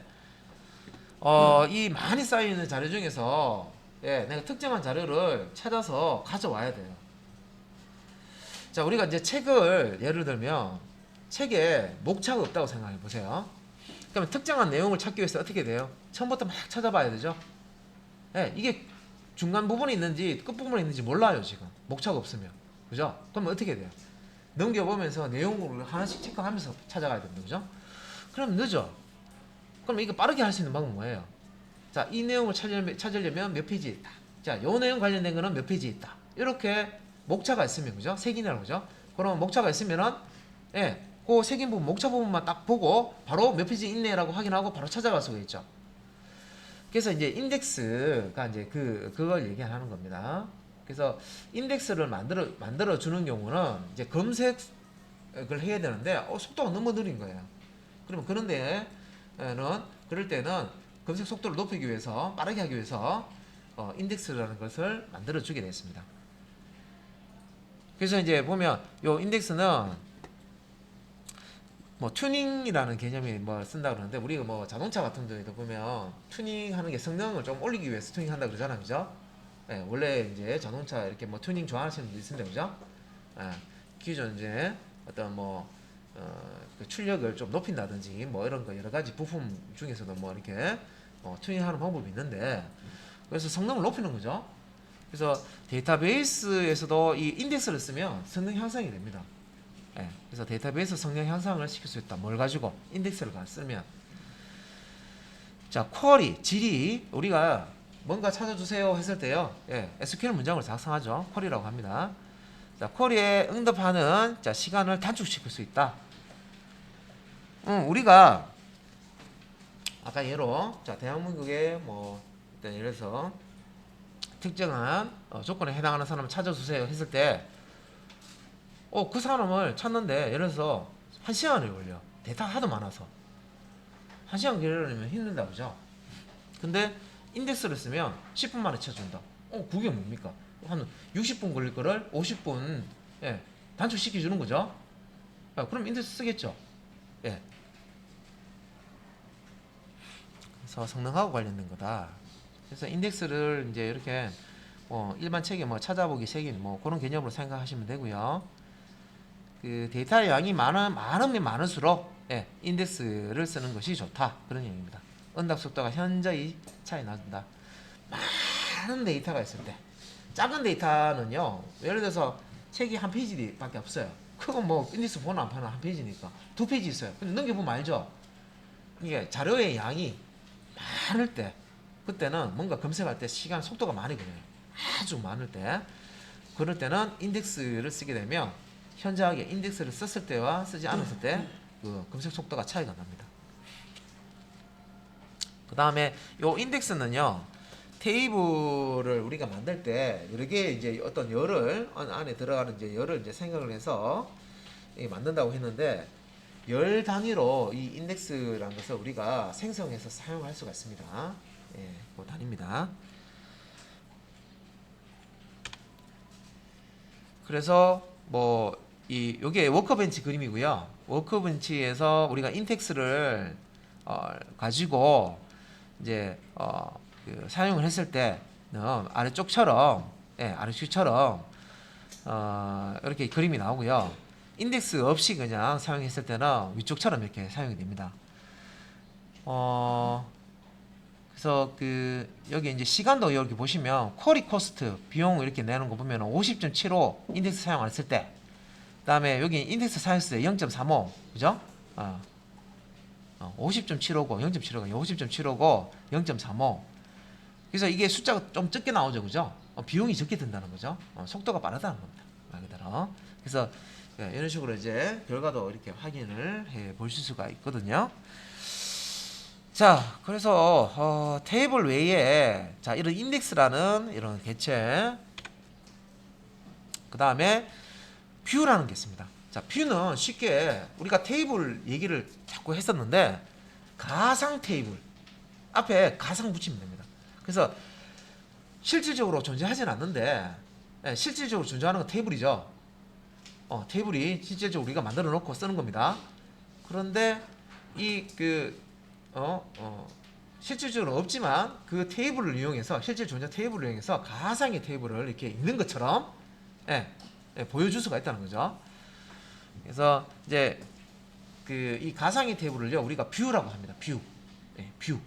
이 많이 쌓여 있는 자료 중에서 내가 특정한 자료를 찾아서 가져와야 돼요. 자, 우리가 이제 책을 예를 들면 책에 목차가 없다고 생각해 보세요. 그러면 특정한 내용을 찾기 위해서 어떻게 돼요? 처음부터 막 찾아봐야 되죠. 이게 중간 부분이 있는지 끝 부분이 있는지 몰라요 지금. 목차가 없으면, 그죠? 그러면 어떻게 돼요? 넘겨보면서 내용을 하나씩 체크하면서 찾아가야 됩니다, 그죠? 그럼 늦어. 그럼 이거 빠르게 할 수 있는 방법은 뭐예요? 자, 이 내용을 찾으려면 몇 페이지에 있다. 자, 요 내용 관련된 거는 몇 페이지에 있다. 이렇게 목차가 있으면, 그죠? 색이라고 그죠? 그럼 목차가 있으면은 그 색인 부분, 목차 부분만 딱 보고 바로 몇 페이지 있네라고 확인하고 바로 찾아갈 수가 있죠. 그래서 이제 인덱스가 이제 그걸 얘기하는 겁니다. 그래서 인덱스를 만들어 주는 경우는 이제 검색을 해야 되는데 속도가 너무 느린 거예요. 그러면 그럴 때는 검색 속도를 높이기 위해서 빠르게 하기 위해서 인덱스라는 것을 만들어 주게 됐습니다. 그래서 이제 보면 요 인덱스는 뭐 튜닝이라는 개념이 뭐 쓴다 그러는데 우리가 뭐 자동차 같은 데도 보면 튜닝하는 게 성능을 좀 올리기 위해서 튜닝한다 그러잖아요, 그죠? 원래 이제 자동차 이렇게 뭐 튜닝 좋아하시는 분들 있습니다, 그죠? 기존 이제 어떤 그 출력을 좀 높인다든지 뭐 이런 거 여러 가지 부품 중에서도 뭐 이렇게 튜닝하는 방법이 있는데 그래서 성능을 높이는 거죠. 그래서 데이터베이스에서도 이 인덱스를 쓰면 성능 향상이 됩니다. 그래서 데이터베이스 성능 향상을 시킬 수 있다. 뭘 가지고? 인덱스를 쓰면. 자, 쿼리, 질이 우리가 뭔가 찾아주세요 했을 때요. SQL 문장을 작성하죠. 쿼리라고 합니다. 자, 쿼리에 응답하는 시간을 단축시킬 수 있다. 우리가 아까 예로 대한민국에 일단 예를 들어서 특정한 조건에 해당하는 사람을 찾아주세요 했을 때 그 사람을 찾는데 예를 들어서 1시간이 걸려. 데이터가 하도 많아서 1시간 기다리면 힘든다, 그죠? 근데 인덱스를 쓰면 10분 만에 찾아준다. 그게 뭡니까? 한 60분 걸릴 거를 50분 단축시켜 주는 거죠. 그럼 인덱스 쓰겠죠. 그래서 성능하고 관련된 거다. 그래서 인덱스를 이제 이렇게 일반 책에 찾아보기 색인 그런 개념으로 생각하시면 되고요. 그 데이터의 양이 많으면 많을수록 인덱스를 쓰는 것이 좋다, 그런 얘기입니다. 응답 속도가 현저히 차이 난다. 많은 데이터가 있을 때 작은 데이터는요, 예를 들어서 책이 한 페이지밖에 없어요. 그건 뭐 인덱스 보나 안 파나 한 페이지니까 두 페이지 있어요. 근데 넘겨보면 알죠. 이게 자료의 양이 많을 때, 그때는 뭔가 검색할 때 시간 속도가 많이 걸려요. 아주 많을 때, 그럴 때는 인덱스를 쓰게 되면 현저하게 인덱스를 썼을 때와 쓰지 않았을 때 그 검색 속도가 차이가 납니다. 그 다음에 요 인덱스는요, 테이블을 우리가 만들 때 여러 개 이제 어떤 열을 안에 들어가는 이제 열을 이제 생각을 해서 만든다고 했는데, 열 단위로 이 인덱스라는 것을 우리가 생성해서 사용할 수가 있습니다. 예, 그 단위입니다. 그래서 뭐 요게 워커벤치 그림이고요. 워커벤치에서 우리가 인덱스를 가지고 이제 그 사용을 했을 때는 아래쪽처럼, 예, 아래쪽처럼 이렇게 그림이 나오고요. 인덱스 없이 그냥 사용했을 때는 위쪽처럼 이렇게 사용이 됩니다. 그래서 그 여기 이제 시간도 여기 보시면 쿼리 코스트 비용 이렇게 내는 거 보면 50.75 인덱스 사용 안 했을 때, 그다음에 여기 인덱스 사용했을 때 0.35, 그죠? 50.75고 0.75고 50.75고 0.35. 그래서 이게 숫자가 좀 적게 나오죠, 그죠? 비용이 적게 든다는 거죠. 속도가 빠르다는 겁니다, 말 그대로. 그래서 이런 식으로 이제 결과도 이렇게 확인을 해 보실 수가 있거든요. 자, 그래서 테이블 외에 자 이런 인덱스라는 이런 개체, 그 다음에 뷰라는 게 있습니다. 자, 뷰는 쉽게 우리가 테이블 얘기를 자꾸 했었는데, 가상 테이블 앞에 가상 붙이면 됩니다. 그래서 실질적으로 존재하진 않는데, 예, 실질적으로 존재하는 건 테이블이죠. 테이블이 실질적으로 우리가 만들어 놓고 쓰는 겁니다. 그런데 실질적으로 없지만 그 테이블을 이용해서, 실제 존재 테이블을 이용해서 가상의 테이블을 이렇게 있는 것처럼, 예, 보여줄 수가 있다는 거죠. 그래서 이제 이 가상의 테이블을요 우리가 뷰라고 합니다. 뷰, 예, 뷰,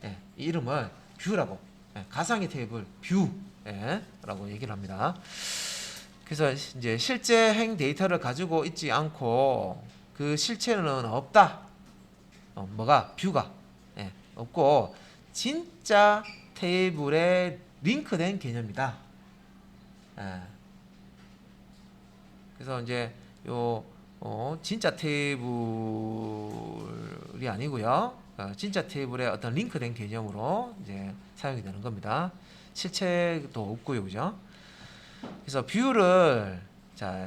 예, 이 이름을 뷰라고, 예, 가상의 테이블 뷰, 예, 라고 얘기를 합니다. 그래서 이제 실제 행 데이터를 가지고 있지 않고 그 실체는 없다. 뭐가 뷰가, 예, 없고 진짜 테이블에 링크된 개념이다. 예. 그래서 이제 진짜 테이블이 아니고요. 진짜 테이블에 어떤 링크된 개념으로 이제 사용이 되는 겁니다. 실체도 없고요, 그죠? 그래서 뷰를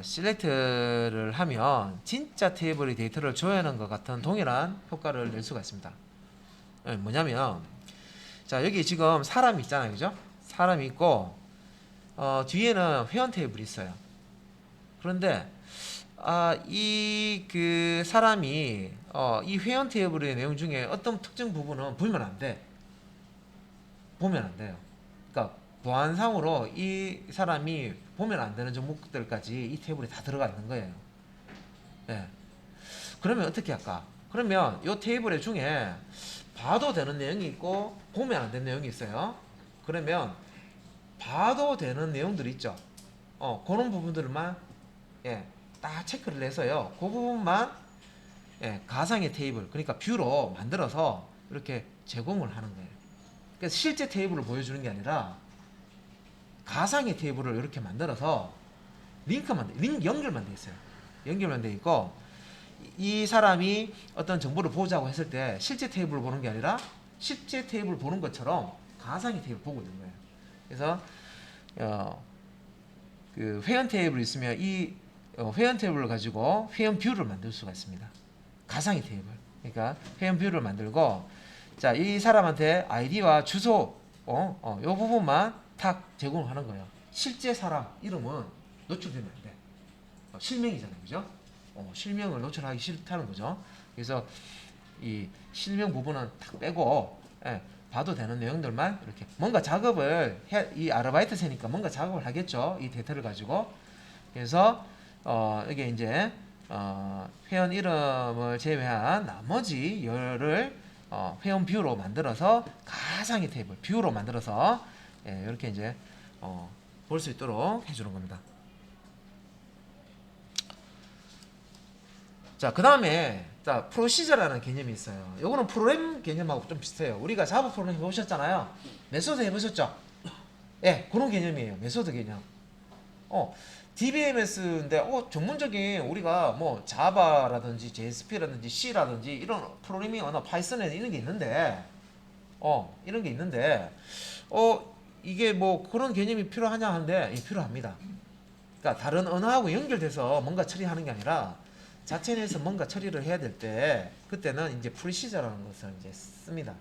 셀렉트를 하면 진짜 테이블의 데이터를 조회하는 것 같은 동일한 효과를 낼 수가 있습니다. 뭐냐면, 자 여기 지금 사람이 있잖아요, 그죠? 사람이 있고 뒤에는 회원 테이블이 있어요. 그런데 이 그 사람이 이 회원 테이블의 내용 중에 어떤 특정 부분은 보면 안 돼. 보면 안 돼요. 그러니까 보안상으로 이 사람이 보면 안 되는 종목들까지 이 테이블에 다 들어가 있는 거예요. 네. 그러면 어떻게 할까? 그러면 이 테이블 중에 봐도 되는 내용이 있고 보면 안 되는 내용이 있어요. 그러면 봐도 되는 내용들이 있죠. 그런 부분들만, 예, 딱 체크를 해서요. 그 부분만, 예, 가상의 테이블, 그러니까 뷰로 만들어서 이렇게 제공을 하는 거예요. 그래서 실제 테이블을 보여주는 게 아니라 가상의 테이블을 이렇게 만들어서 링 연결만 돼 있어요. 연결만 돼 있고, 이 사람이 어떤 정보를 보자고 했을 때 실제 테이블을 보는 게 아니라 실제 테이블을 보는 것처럼 가상의 테이블을 보고 있는 거예요. 그래서 그 회원 테이블이 있으면 이 회원 테이블을 가지고 회원 뷰를 만들 수가 있습니다. 가상의 테이블. 그러니까 회원 뷰를 만들고, 자, 이 사람한테 아이디와 주소, 요 부분만 탁 제공하는 거예요. 실제 사람 이름은 노출되면 안 돼. 실명이잖아요, 그죠? 실명을 노출하기 싫다는 거죠. 그래서 이 실명 부분은 탁 빼고, 예, 봐도 되는 내용들만 이렇게 뭔가 작업을 이 아르바이트세니까 뭔가 작업을 하겠죠. 이 데이터를 가지고. 그래서 이게 이제 회원 이름을 제외한 나머지 열을 회원 뷰로 만들어서 가상의 테이블 뷰로 만들어서, 예, 이렇게 이제 볼 수 있도록 해주는 겁니다. 자, 그 다음에 자 프로시저라는 개념이 있어요. 요거는 프로그램 개념하고 좀 비슷해요. 우리가 자바 프로그램 해보셨잖아요. 메소드 해보셨죠? 예, 그런 개념이에요. 메소드 개념. DBMS인데 전문적인 우리가 뭐 자바라든지 JSP라든지 C라든지 이런 프로그래밍 언어 파이썬에 이런 게 있는데 이런 게 있는데 이게 뭐 그런 개념이 필요하냐 하는데 필요합니다. 그러니까 다른 언어하고 연결돼서 뭔가 처리하는 게 아니라 자체 내에서 뭔가 처리를 해야 될 때 그때는 이제 프리시저라는 것을 이제 씁니다.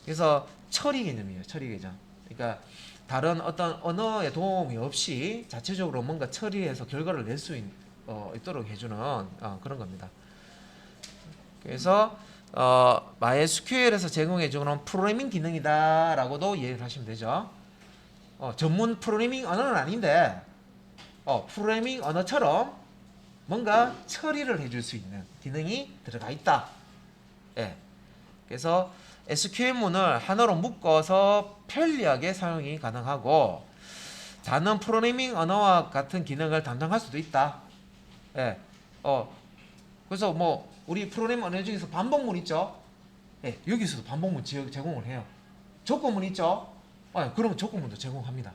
그래서 처리 개념이에요. 처리 개념. 그러니까 다른 어떤 언어의 도움이 없이 자체적으로 뭔가 처리해서 결과를 낼 수 있도록 해주는 그런 겁니다. 그래서 MySQL에서 제공해주는 프로그래밍 기능이다라고도 이해를 하시면 되죠. 전문 프로그래밍 언어는 아닌데 프로그래밍 언어처럼 뭔가 처리를 해줄 수 있는 기능이 들어가 있다. 예. 그래서 SQL문을 하나로 묶어서 편리하게 사용이 가능하고 다른 프로그래밍 언어와 같은 기능을 담당할 수도 있다. 예. 그래서 뭐 우리 프로그래밍 언어 중에서 반복문 있죠. 예. 여기서도 반복문 제공을 해요. 조건문 있죠. 그러면 조건문도 제공합니다.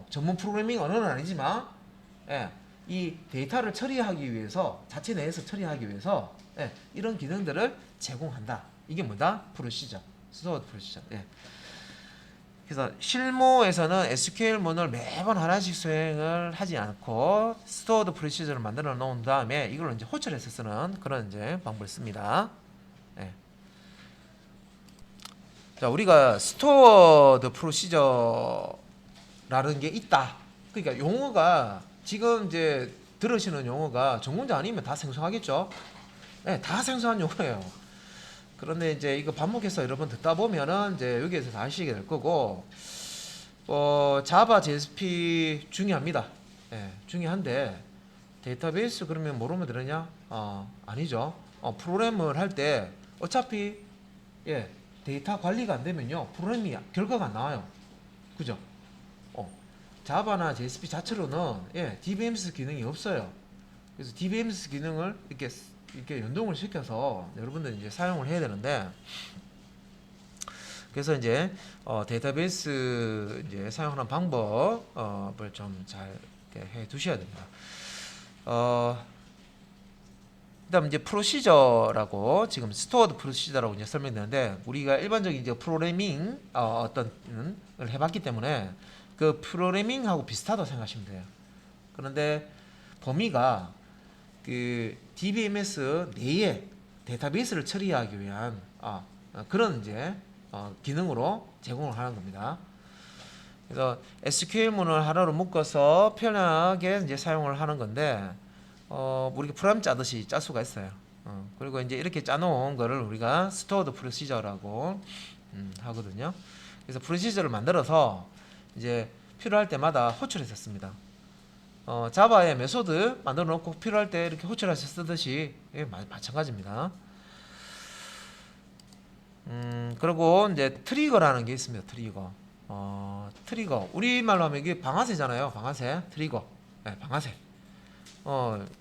전문 프로그래밍 언어는 아니지만 이 데이터를 처리하기 위해서 자체 내에서 처리하기 위해서 이런 기능들을 제공한다. 이게 뭐다? 프로시저, 스토어드 프로시저. 그래서 실무에서는 SQL문을 매번 하나씩 수행을 하지 않고 스토어드 프로시저를 만들어 놓은 다음에 이걸 이제 호출해서 쓰는 그런 이제 방법을 씁니다. 자, 우리가 스토어드 프로시저라는 게 있다. 그러니까 용어가 지금 이제 들으시는 용어가 전공자 아니면 다 생소하겠죠? 다 생소한 용어예요. 그런데 이제 이거 반복해서 여러 번 듣다 보면은 이제 여기에서 다 아시게 될 거고, 자바, JSP 중요합니다. 중요한데 데이터베이스 그러면 모르면 되느냐? 아니죠. 프로그램을 할 때 어차피 데이터 관리가 안 되면요 프로그램이 결과가 안 나와요. 그죠? 자바나 JSP 자체로는 DBMS 기능이 없어요. 그래서 DBMS 기능을 이렇게 연동을 시켜서 여러분들 이제 사용을 해야 되는데, 그래서 이제 데이터베이스 이제 사용하는 방법을 좀 잘 해 두셔야 됩니다. 그다음 이제 프로시저라고 지금 스토어드 프로시저라고 이제 설명되는데, 우리가 일반적인 이제 프로그래밍 어떤 을 해봤기 때문에 그 프로그래밍하고 비슷하다고 생각하시면 돼요. 그런데 범위가 그 DBMS 내에 데이터베이스를 처리하기 위한 그런 이제 기능으로 제공을 하는 겁니다. 그래서 SQL문을 하나로 묶어서 편하게 이제 사용을 하는 건데, 우리가 프로그램 짜듯이 짤 수가 있어요. 그리고 이제 이렇게 짜놓은 거를 우리가 스토어드 프로시저라고 하거든요. 그래서 프로시저를 만들어서 이제 필요할 때마다 호출해서 씁니다. 자바의 메소드 만들어 놓고 필요할 때 이렇게 호출해서 쓰듯이 마찬가지입니다. 그리고 이제 트리거라는 게 있습니다. 트리거. 우리말로 하면 이게 방아쇠잖아요. 방아쇠. 트리거. 방아쇠.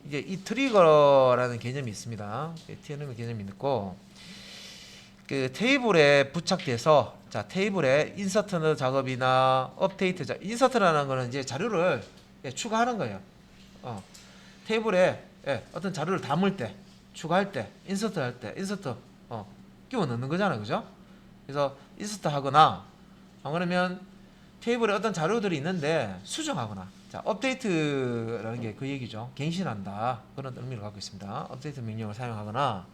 이제 이 트리거라는 개념이 있습니다. TNM 개념이 있고, 그 테이블에 부착돼서, 자, 테이블에 인서트 작업이나 업데이트 인서트라는 거는 이제 자료를 추가하는 거예요. 테이블에 어떤 자료를 담을 때, 추가할 때, 인서트 할 때, 인서트 끼워 넣는 거잖아요. 그죠? 그래서 인서트 하거나, 그러면 테이블에 어떤 자료들이 있는데 수정하거나, 자, 업데이트라는 게 그 얘기죠. 갱신한다. 그런 의미를 갖고 있습니다. 업데이트 명령을 사용하거나,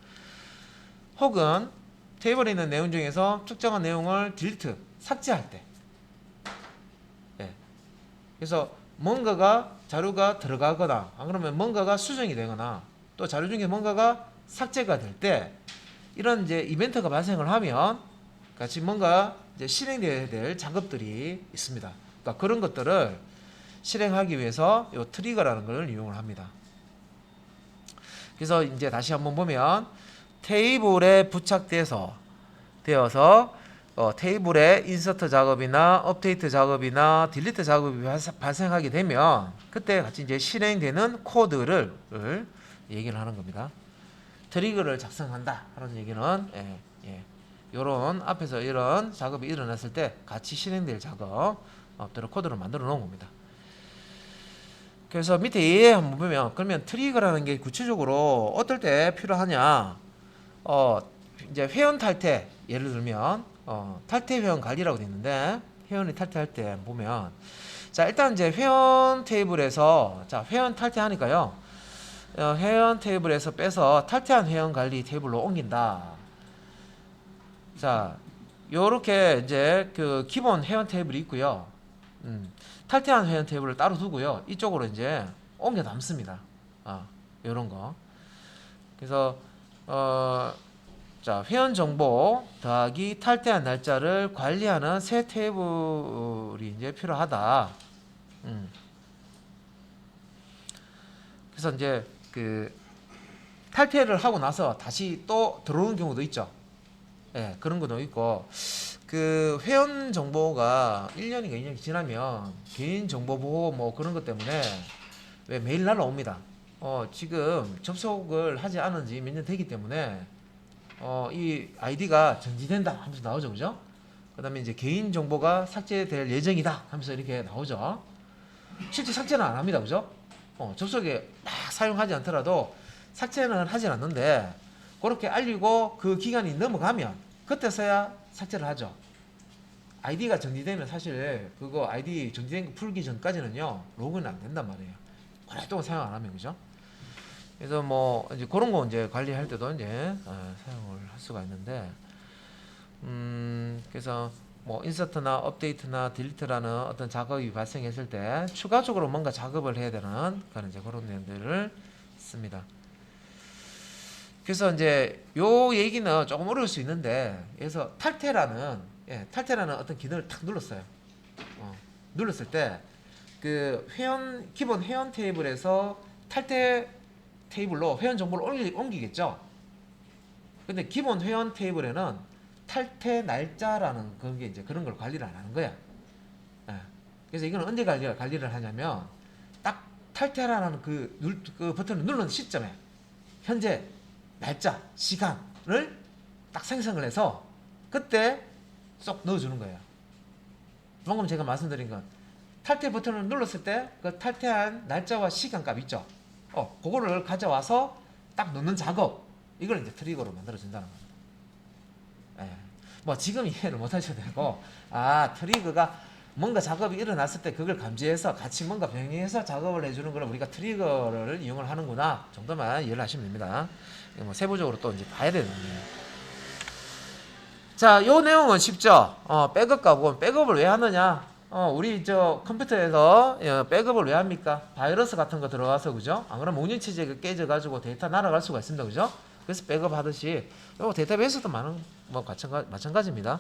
혹은 테이블에 있는 내용 중에서 특정한 내용을 딜리트, 삭제할 때. 그래서 뭔가가 자료가 들어가거나, 안 그러면 뭔가가 수정이 되거나, 또 자료 중에 뭔가가 삭제가 될 때, 이런 이제 이벤트가 발생을 하면 같이 뭔가 이제 실행되어야 될 작업들이 있습니다. 그러니까 그런 것들을 실행하기 위해서 이 트리거라는 걸 이용을 합니다. 그래서 이제 다시 한번 보면 테이블에 부착되어서 테이블에 인서트 작업이나 업데이트 작업이나 딜리트 작업이 발생하게 되면 그때 같이 이제 실행되는 코드를 얘기를 하는 겁니다. 트리거를 작성한다 하는 얘기는 요런 앞에서 이런 작업이 일어났을 때 같이 실행될 작업 코드를 만들어 놓은 겁니다. 그래서 밑에 얘 한번 보면 그러면 트리거라는 게 구체적으로 어떨 때 필요하냐? 이제 회원 탈퇴 예를 들면 탈퇴 회원 관리라고 되어 있는데 회원이 탈퇴할 때 보면 자 일단 이제 회원 테이블에서 자 회원 탈퇴하니까요. 회원 테이블에서 빼서 탈퇴한 회원 관리 테이블로 옮긴다. 자 요렇게 이제 그 기본 회원 테이블이 있고요. 탈퇴한 회원 테이블을 따로 두고요. 이쪽으로 이제 옮겨 담습니다. 요런 거. 그래서 자 회원 정보 더하기 탈퇴한 날짜를 관리하는 새 테이블이 이제 필요하다. 그래서 이제 그 탈퇴를 하고 나서 다시 또 들어오는 경우도 있죠. 예, 그런 것도 있고 그 회원 정보가 1년인가 2년이 지나면 개인 정보 보호 뭐 그런 것 때문에 왜 매일 날라옵니다. 지금 접속을 하지 않은 지 몇 년 되기 때문에 이 아이디가 정지된다 하면서 나오죠. 그죠? 그 다음에 이제 개인 정보가 삭제될 예정이다 하면서 이렇게 나오죠. 실제 삭제는 안 합니다. 그죠? 접속에 막 사용하지 않더라도 삭제는 하진 않는데 그렇게 알리고 그 기간이 넘어가면 그때서야 삭제를 하죠. 아이디가 정지되면 사실 그거 아이디 정지된 거 풀기 전까지는요 로그인 안 된단 말이에요. 오랫동안 사용 안 하면. 그죠? 그래서 뭐 이제 그런 거 이제 관리할 때도 이제 사용을 할 수가 있는데 그래서 뭐 인서트나 업데이트나 딜리트라는 어떤 작업이 발생했을 때 추가적으로 뭔가 작업을 해야 되는 그런 이제 그런 내용들을 씁니다. 그래서 이제 요 얘기는 조금 어려울 수 있는데 그래서 탈퇴라는 어떤 기능을 탁 눌렀어요. 눌렀을 때 그 기본 회원 테이블에서 탈퇴 테이블로 회원 정보를 옮기겠죠. 근데 기본 회원 테이블에는 탈퇴 날짜라는 그런 게 이제 그런 걸 관리를 안 하는 거야. 그래서 이거는 언제 관리를 하냐면 딱 탈퇴라는 그 버튼을 누르는 시점에 현재 날짜, 시간을 딱 생성을 해서 그때 쏙 넣어주는 거예요. 방금 제가 말씀드린 건 탈퇴 버튼을 눌렀을 때 그 탈퇴한 날짜와 시간값 있죠. 그거를 가져와서 딱 넣는 작업. 이걸 이제 트리거로 만들어준다는 겁니다. 뭐 지금 이해를 못 하셔도 되고, 트리거가 뭔가 작업이 일어났을 때 그걸 감지해서 같이 뭔가 병행해서 작업을 해주는 걸 우리가 트리거를 이용을 하는구나 정도만 이해를 하시면 됩니다. 뭐 세부적으로 또 이제 봐야 되는 거예요. 자, 요 내용은 쉽죠. 백업 가고 백업을 왜 하느냐? 우리 저 컴퓨터에서 백업을 왜 합니까? 바이러스 같은 거 들어가서 그죠? 안 그러면 운영체제가 깨져가지고 데이터 날아갈 수가 있습니다. 그죠? 그래서 백업 하듯이 요 데이터베이스도 많은 뭐 마찬가지입니다.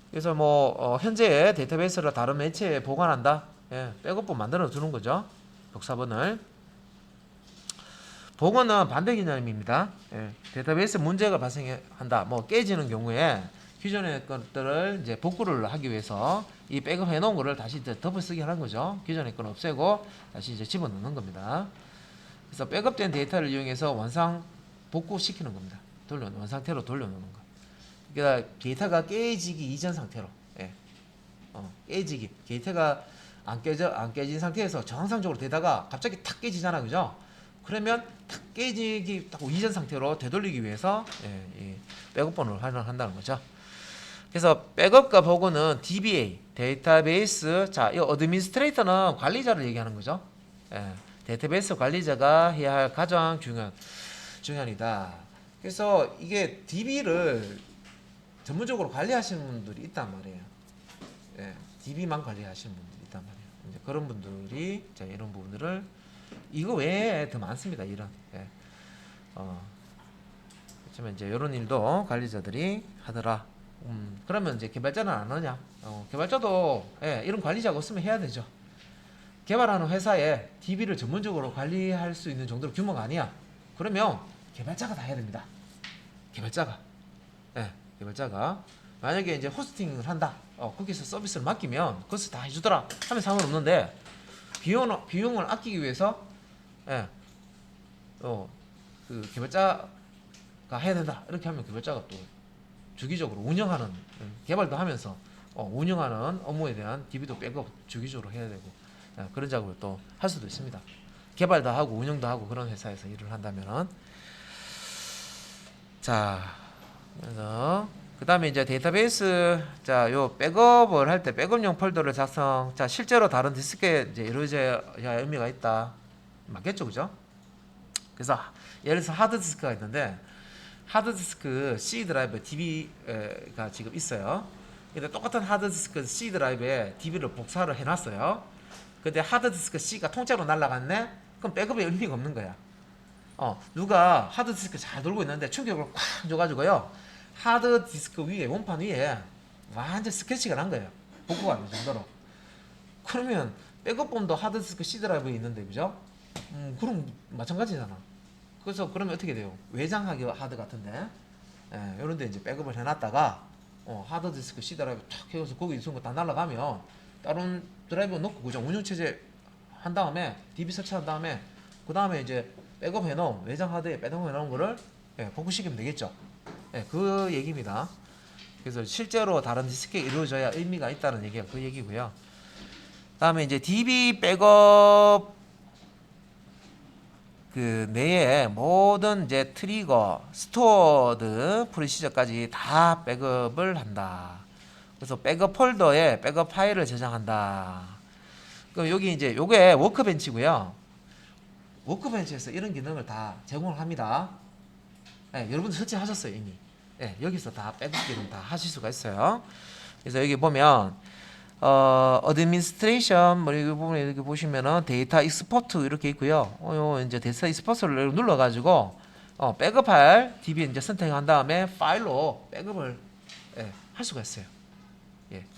그래서 뭐 현재 데이터베이스를 다른 매체에 보관한다. 백업본 만들어 두는 거죠. 복사본을. 복원은 반대 개념입니다. 데이터베이스 문제가 발생한다. 뭐 깨지는 경우에 기존의 것들을 이제 복구를 하기 위해서 이 백업 해놓은 거를 다시 이제 덮어쓰기 하는 거죠. 기존의 건 없애고 다시 이제 집어넣는 겁니다. 그래서 백업된 데이터를 이용해서 복구시키는 겁니다. 원상태로 돌려놓는 거. 그러니까 데이터가 깨지기 이전 상태로. 깨지기. 데이터가 안 깨진 상태에서 정상적으로 되다가 갑자기 탁 깨지잖아. 그죠? 그러면 탁 깨지기 딱 이전 상태로 되돌리기 위해서 이 백업본을 활용한다는 거죠. 그래서 백업과 복원은 DBA, 데이터베이스, 이 어드미니스트레이터는 관리자를 얘기하는 거죠. 데이터베이스 관리자가 해야 할 가장 중요한이다. 그래서 이게 DB를 전문적으로 관리하시는 분들이 있단 말이에요. DB만 관리하시는 분들이 있단 말이에요. 이제 그런 분들이 이런 부분들을 이거 외에 더 많습니다. 이런. 그렇지만 이제 이런 일도 관리자들이 하더라. 그러면 이제 개발자는 안 하냐? 개발자도 이런 관리자가 없으면 해야 되죠. 개발하는 회사에 DB를 전문적으로 관리할 수 있는 정도로 규모가 아니야. 그러면 개발자가 다 해야 됩니다. 개발자가. 만약에 이제 호스팅을 한다. 거기서 서비스를 맡기면 그것을 다 해주더라 하면 상관없는데 비용을 아끼기 위해서 그 개발자가 해야 된다 이렇게 하면 개발자가 또 주기적으로 운영하는 개발도 하면서 운영하는 업무에 대한 DB도 백업 주기적으로 해야 되고 그런 작업을 또 할 수도 있습니다. 개발도 하고 운영도 하고 그런 회사에서 일을 한다면은 자 그래서 그 다음에 이제 데이터베이스 요 백업을 할 때 백업용 폴더를 작성 실제로 다른 디스크에 이제 이루어져야 의미가 있다 맞겠죠 그죠? 그래서 예를 들어서 하드디스크가 있는데 하드디스크 C 드라이브 DB가 지금 있어요. 근데 똑같은 하드디스크 C 드라이브에 DB를 복사를 해놨어요. 근데 하드디스크 C가 통째로 날라갔네? 그럼 백업에 의미가 없는 거야. 누가 하드디스크 잘 돌고 있는데 충격을 콱 줘가지고요. 하드디스크 위에 원판 위에 완전 스크래치가 난 거예요. 복구가 안 될 정도로. 그러면 백업본도 하드디스크 C 드라이브에 있는데 그죠? 그럼 마찬가지잖아. 그래서 그러면 어떻게 돼요? 외장하기 하드 같은데 이런데 이제 백업을 해놨다가 하드디스크 C 드라이브 탁 해서 거기 있는 거 다 날라가면 다른 드라이브 넣고 그죠? 운영체제 한 다음에 DB 설치한 다음에 그 다음에 이제 백업 해놓은 외장 하드에 백업 해놓은 거를 복구시키면 되겠죠. 그 얘기입니다. 그래서 실제로 다른 디스크에 이루어져야 의미가 있다는 얘기가 그 얘기고요. 다음에 이제 DB 백업 그 내에 모든 이제 트리거, 스토어드, 프로시저까지 다 백업을 한다. 그래서 백업 폴더에 백업 파일을 저장한다. 그럼 여기 이제 요게 워크벤치고요. 워크벤치에서 이런 기능을 다 제공을 합니다. 여러분들 설치하셨어요 이미. 여기서 다 백업 기능 다 하실 수가 있어요. 그래서 여기 보면 어드민스트레이션 뭐 이 부분에 이렇게 보시면은 데이터 익스포트 이렇게 있고요. 요 이제 데이터 익스포트를 눌러 가지고 백업할 DB 이제 선택한 다음에 파일로 백업을 할 수가 있어요.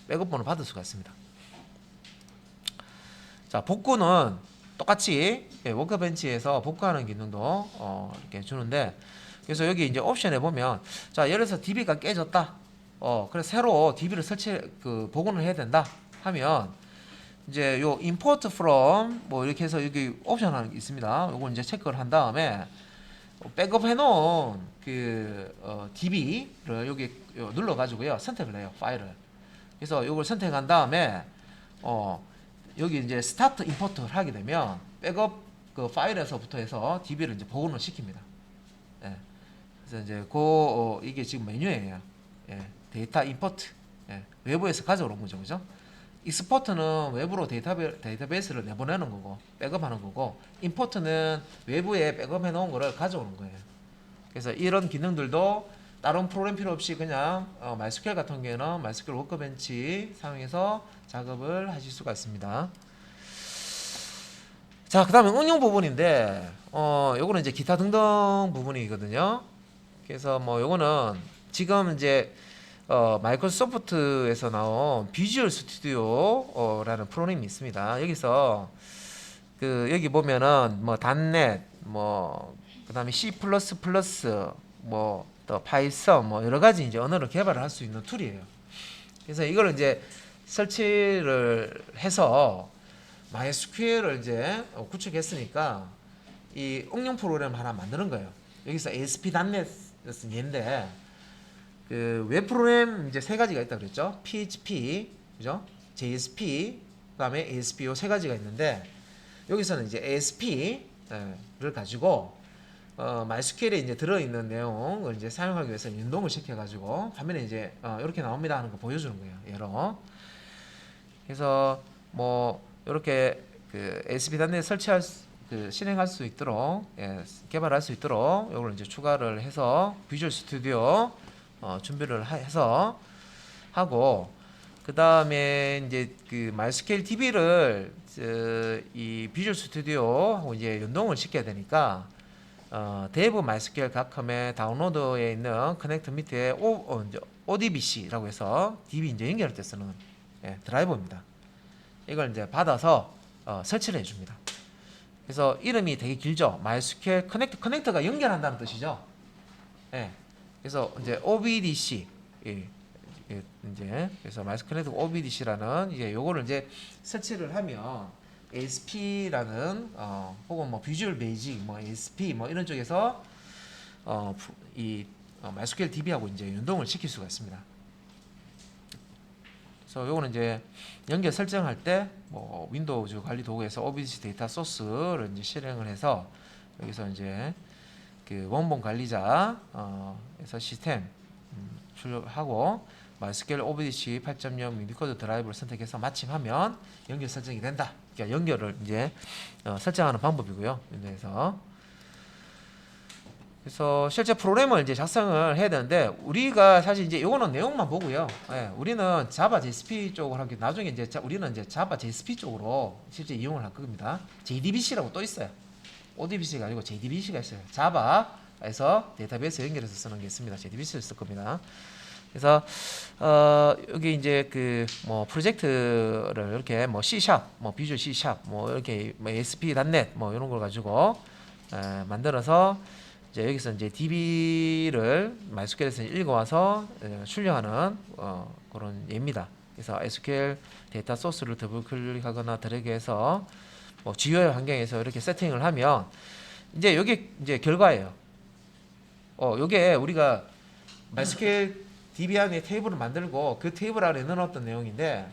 백업본을 받을 수가 있습니다. 자, 복구는 똑같이 워크벤치에서 복구하는 기능도 이렇게 주는데 그래서 여기 이제 옵션에 보면 자, 예를 들어서 DB가 깨졌다. 그래서 새로 DB를 복원을 해야 된다 하면 이제 요 import from 뭐 이렇게 해서 여기 옵션 하나 있습니다. 요거 이제 체크를 한 다음에 백업 해놓은 그 DB를 여기 눌러 가지고요 선택을 해요 파일을. 그래서 요걸 선택한 다음에 여기 이제 스타트 임포트를 하게 되면 백업 그 파일에서부터 해서 DB를 이제 복원을 시킵니다. 그래서 이제 이게 지금 메뉴예요. 데이터 임포트. 외부에서 가져오는 거죠, 그죠? 익스포트는 외부로 데이터베이스를 내보내는 거고 백업하는 거고 임포트는 외부에 백업해 놓은 거를 가져오는 거예요. 그래서 이런 기능들도 다른 프로그램 필요 없이 그냥 MySQL 같은 경우에는 MySQL 워크벤치 사용해서 작업을 하실 수가 있습니다. 자, 그 다음에 응용 부분인데 요거는 이제 기타 등등 부분이거든요. 그래서 뭐 요거는 지금 이제 마이크로소프트에서 나온 비주얼 스튜디오라는 프로그램이 있습니다. 여기서 여기 보면은 뭐 .NET 뭐 그다음에 C++ 뭐 또 파이썬 뭐 여러 가지 이제 언어를 개발을 할 수 있는 툴이에요. 그래서 이걸 이제 설치를 해서 MySQL을 이제 구축했으니까 이 응용 프로그램 하나 만드는 거예요. 여기서 ASP.NET은 얘인데 그 웹 프로그램 이제 세 가지가 있다 그랬죠. PHP, 그죠? JSP, 그다음에 ASP 요 세 가지가 있는데 여기서는 이제 ASP를 가지고 MySQL에 이제 들어있는 내용을 이제 사용하기 위해서 연동을 시켜가지고 화면에 이제 이렇게 나옵니다 하는 거 보여주는 거예요. 예로. 그래서 뭐 이렇게 그 ASP.NET 실행할 수 있도록 개발할 수 있도록 이걸 이제 추가를 해서 비주얼 스튜디오 준비를 해서 하고 그 다음에 이제 그 MySQL DB를 이 비주얼 스튜디오하고 이제 연동을 시켜야 되니까 데브 MySQL.com에 다운로드에 있는 커넥터 밑에 ODBC라고 해서 DB 이제 연결할 때 쓰는 드라이버입니다. 이걸 이제 받아서 설치를 해줍니다. 그래서 이름이 되게 길죠. MySQL 커넥터가 연결한다는 뜻이죠. 그래서 이제 OBDC 이제 그래서 MySQL OBDC라는 이제 요거를 이제 설치를 하면 ASP라는 혹은 뭐 비주얼 베이직, 뭐 ASP 뭐 이런 쪽에서 MySQL DB하고 이제 연동을 시킬 수가 있습니다. 그래서 요거는 이제 연결 설정할 때 뭐 윈도우즈 관리 도구에서 OBS 데이터 소스를 이제 실행을 해서 여기서 이제 그 원본 관리자 에서 시스템 출력하고 MySQL OBS 8.0 유니코드 드라이브를 선택해서 마침하면 연결 설정이 된다. 그러니까 연결을 이제 설정하는 방법이고요. 그래서 실제 프로그램을 이제 작성을 해야 되는데 우리가 사실 이제 요거는 내용만 보고요. 예, 우리는 자바 JSP 쪽으로 하기 나중에 이제 우리는 이제 자바 JSP 쪽으로 실제 이용을 할 겁니다. JDBC라고 또 있어요. ODBC가 아니고 JDBC가 있어요. 자바에서 데이터베이스 연결해서 쓰는 게 있습니다. JDBC를 쓸 겁니다. 그래서 여기 이제 그 뭐 프로젝트를 이렇게 뭐 C#, 뭐 비주얼 C#, 뭐 이렇게 뭐 ASP.NET 뭐 이런 걸 가지고 만들어서 이제 여기서 이제 DB를 MySQL에서 읽어와서 출력하는 그런 예입니다. 그래서 SQL 데이터 소스를 더블 클릭하거나 드래그해서 뭐 GUI 환경에서 이렇게 세팅을 하면 이제 여기 이제 결과예요. 요게 우리가 MySQL DB 안에 테이블을 만들고 그 테이블 안에 넣어놨던 내용인데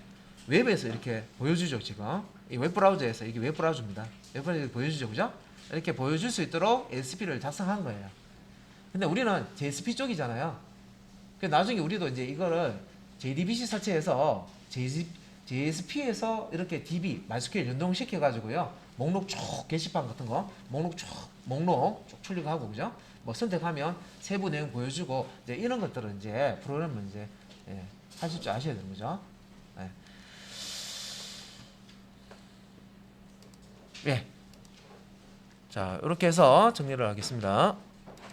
웹에서 이렇게 보여주죠. 지금 이 웹브라우저에서 이게 웹브라우저입니다. 웹브라우저에서 보여주죠, 그죠? 이렇게 보여줄 수 있도록 ASP를 작성한 거예요. 근데 우리는 JSP 쪽이잖아요. 나중에 우리도 이제 이거를 JDBC 설치해서 JSP에서 이렇게 DB, MySQL 연동시켜 가지고요. 목록 쭉 게시판 같은 거, 목록 쭉 출력하고, 그죠? 뭐 선택하면 세부 내용 보여주고 이제 이런 것들은 이제 프로그램은 이제 하실 줄 아셔야 되는 거죠. 예. 자, 이렇게 해서 정리를 하겠습니다.